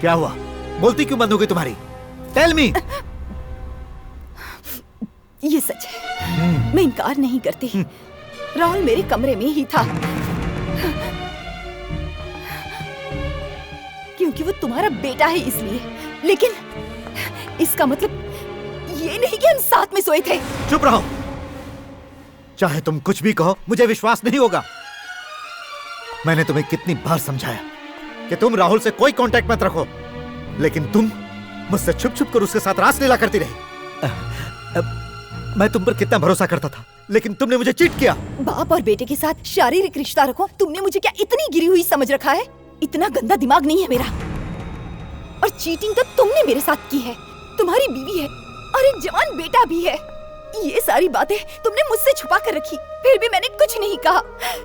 क्या हुआ? बोलती क्यों बंद हो गई तुम्हारी? Tell me. ये सच है, मैं इनकार नहीं करती। राहुल मेरे कमरे में ही था, क्योंकि वो तुम्हारा बेटा है इसलिए। लेकिन इसका मतलब ये नहीं कि हम साथ में सोए थे। चुप रहो। चाहे तुम कुछ भी कहो, मुझे विश्वास नहीं होगा। मैंने तुम्हें कितनी बार समझाया कि तुम राहुल से कोई कांटेक्ट मत रखो, लेकिन तुम मुझसे छुप छुप कर उसके साथ रासलीला करती रही। मैं तुम पर कितना भरोसा करता था, लेकिन तुमने मुझे चीट किया। बाप और बेटे के साथ शारीरिक रिश्ता रखो, तुमने मुझे क्या इतनी गिरी हुई समझ रखा है? इतना गंदा दिमाग नहीं है मेरा। और चीटिंग तो तुमने मेरे साथ की है, तुम्हारी बीवी है और एक जवान बेटा भी है। ये सारी बातें तुमने मुझसे छुपा कर रखी, फिर भी मैंने कुछ नहीं कहा।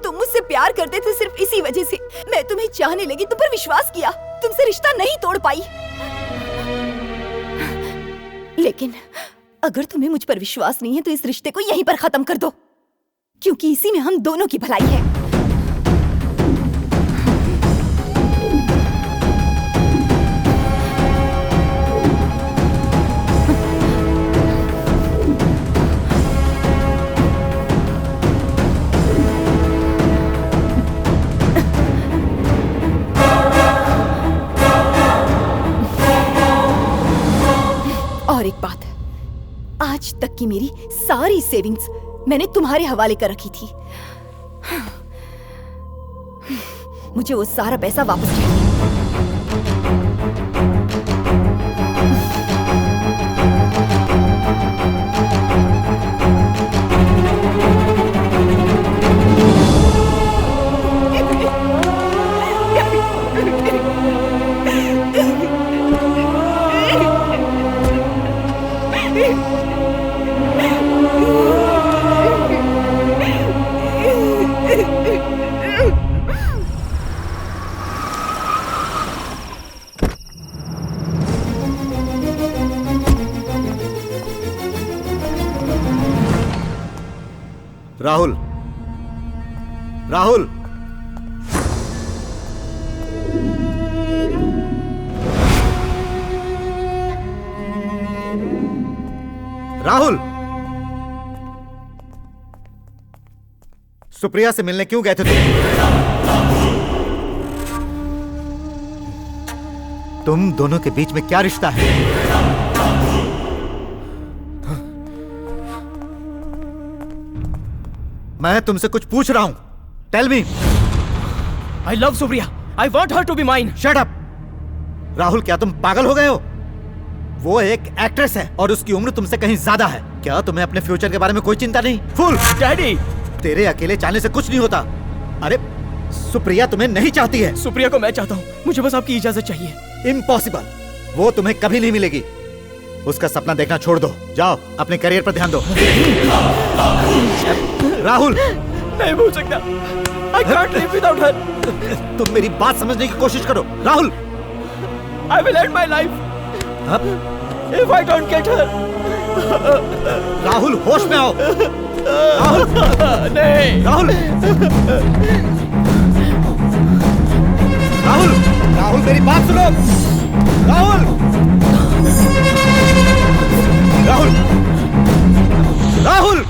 तुम मुझसे प्यार करते थे सिर्फ इसी वजह से। मैं तुम्हें चाहने लगी, तुम पर विश्वास किया, तुमसे रिश्ता नहीं तोड़ पाई। लेकिन अगर तुम्हें मुझ पर विश्वास नहीं है तो इस रिश्ते को यहीं पर खत्म कर दो, क्योंकि इसी में हम दोनों की भलाई है। और एक बात, आज तक की मेरी सारी सेविंग्स मैंने तुम्हारे हवाले कर रखी थी। मुझे वो सारा पैसा वापस चाहिए। राहुल, राहुल, राहुल, सुप्रिया से मिलने क्यों गए थे तुम दोनों के बीच में क्या रिश्ता है? मैं तुमसे कुछ पूछ रहा हूं। Tell me. I love Supriya. I want her to be mine। Shut up। Rahul, क्या तुम पागल हो गए हो? वो एक एक्ट्रेस है और उसकी उम्र तुमसे कहीं ज्यादा है। क्या तुम्हें अपने फ्यूचर के बारे में कोई चिंता नहीं? फूल। डैडी, तेरे अकेले जाने से कुछ नहीं होता। अरे सुप्रिया तुम्हें नहीं चाहती है। सुप्रिया को मैं चाहता हूँ, मुझे बस आपकी इजाजत चाहिए। इम्पॉसिबल, वो तुम्हें कभी नहीं मिलेगी। उसका सपना देखना छोड़ दो, जाओ अपने करियर पर ध्यान दो। राहुल, नहीं भूल सकता। I can't live without her। तुम मेरी बात समझने की कोशिश करो। Rahul, I will end my life if I don't get her। Rahul, होश में आओ। राहुल, नहीं। राहुल, राहुल, राहुल, मेरी बात सुनो। राहुल, राहुल, राहुल।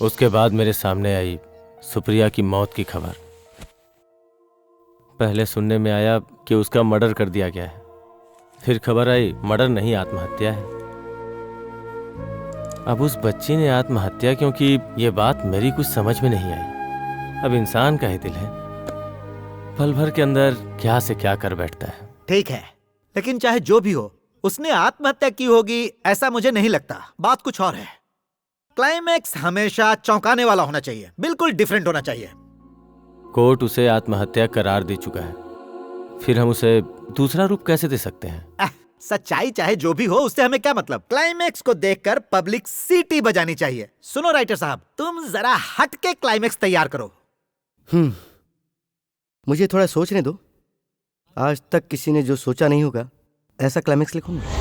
उसके बाद मेरे सामने आई सुप्रिया की मौत की खबर। पहले सुनने में आया कि उसका मर्डर कर दिया गया है, फिर खबर आई मर्डर नहीं, आत्महत्या है। अब उस बच्ची ने आत्महत्या क्यों की, ये बात मेरी कुछ समझ में नहीं आई। अब इंसान का ही दिल है, पल भर के अंदर क्या से क्या कर बैठता है। ठीक है, लेकिन चाहे जो भी हो, उसने आत्महत्या की होगी ऐसा मुझे नहीं लगता। बात कुछ और है। क्लाइमैक्स हमेशा चौंकाने वाला होना चाहिए, बिल्कुल डिफरेंट होना चाहिए। कोर्ट उसे आत्महत्या करार दे चुका है, फिर हम उसे दूसरा रूप कैसे दे सकते हैं? सच्चाई चाहे जो भी हो, उससे हमें क्या मतलब? क्लाइमैक्स को देखकर पब्लिक सीटी बजानी चाहिए। सुनो राइटर साहब, तुम जरा हट के क्लाइमैक्स तैयार करो। मुझे थोड़ा सोचने दो। आज तक किसी ने जो सोचा नहीं होगा ऐसा क्लाइमैक्स लिखूंगा।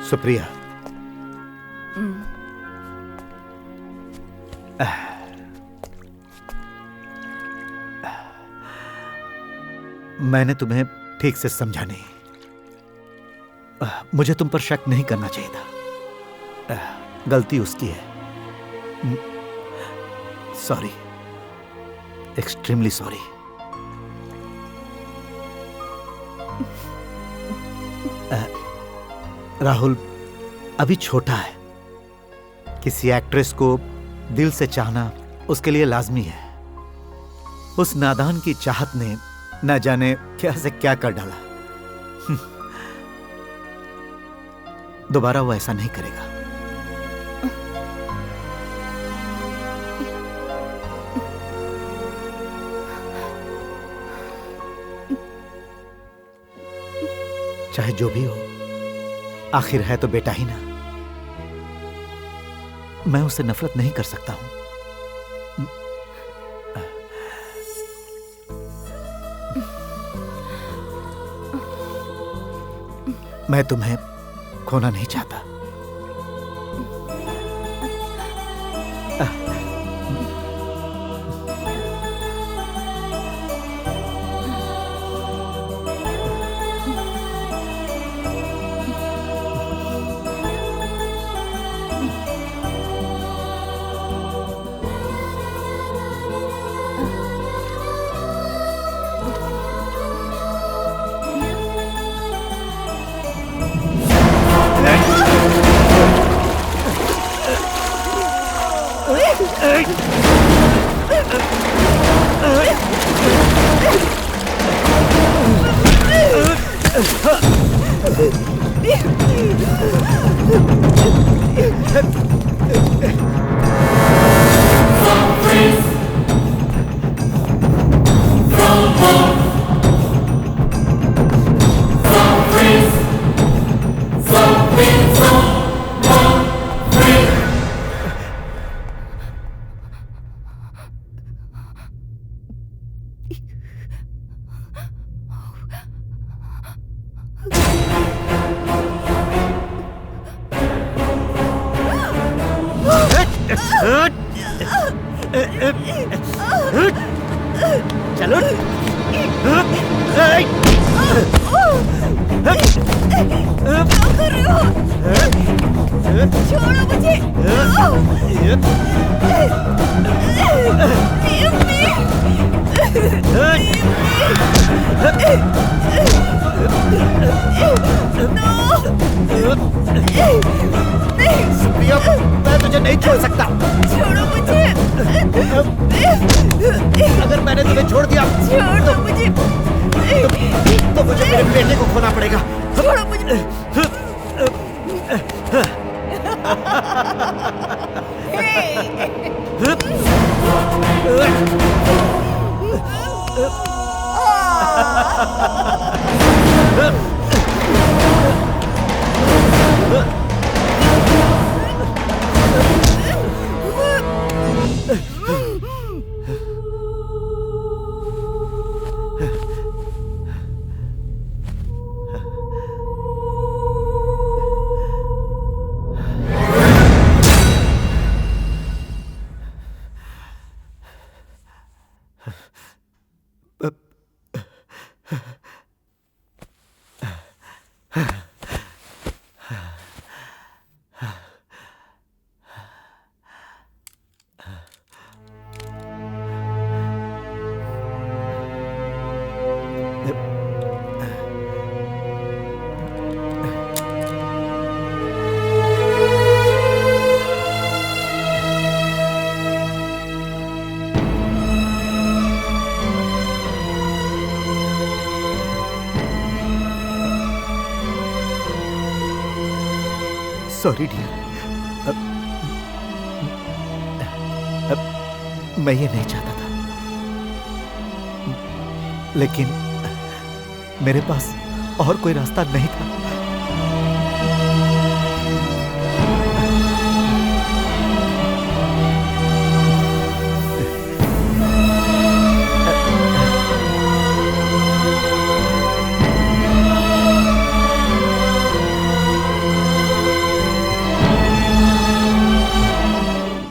सुप्रिया, मैंने तुम्हें ठीक से समझा नहीं। मुझे तुम पर शक नहीं करना चाहिए था। गलती उसकी है। Sorry, extremely sorry. राहुल अभी छोटा है। किसी एक्ट्रेस को दिल से चाहना उसके लिए लाजमी है। उस नादान की चाहत ने न जाने क्या से क्या कर डाला। दोबारा वो ऐसा नहीं करेगा। चाहे जो भी हो, आखिर है तो बेटा ही ना। मैं उससे नफरत नहीं कर सकता हूं। मैं तुम्हें खोना नहीं चाहता। चलो छोड़ो मुझे। सुप्रिया, मैं तुझे नहीं छोड़ सकता। छोड़ो मुझे। अगर मैंने तुम्हें छोड़ दिया छोड़ो मुझे। तो मुझे मेरे बेटे को खोना पड़ेगा। छोड़ो मुझे। सॉरी डियर, मैं ये नहीं चाहता था, लेकिन मेरे पास और कोई रास्ता नहीं था।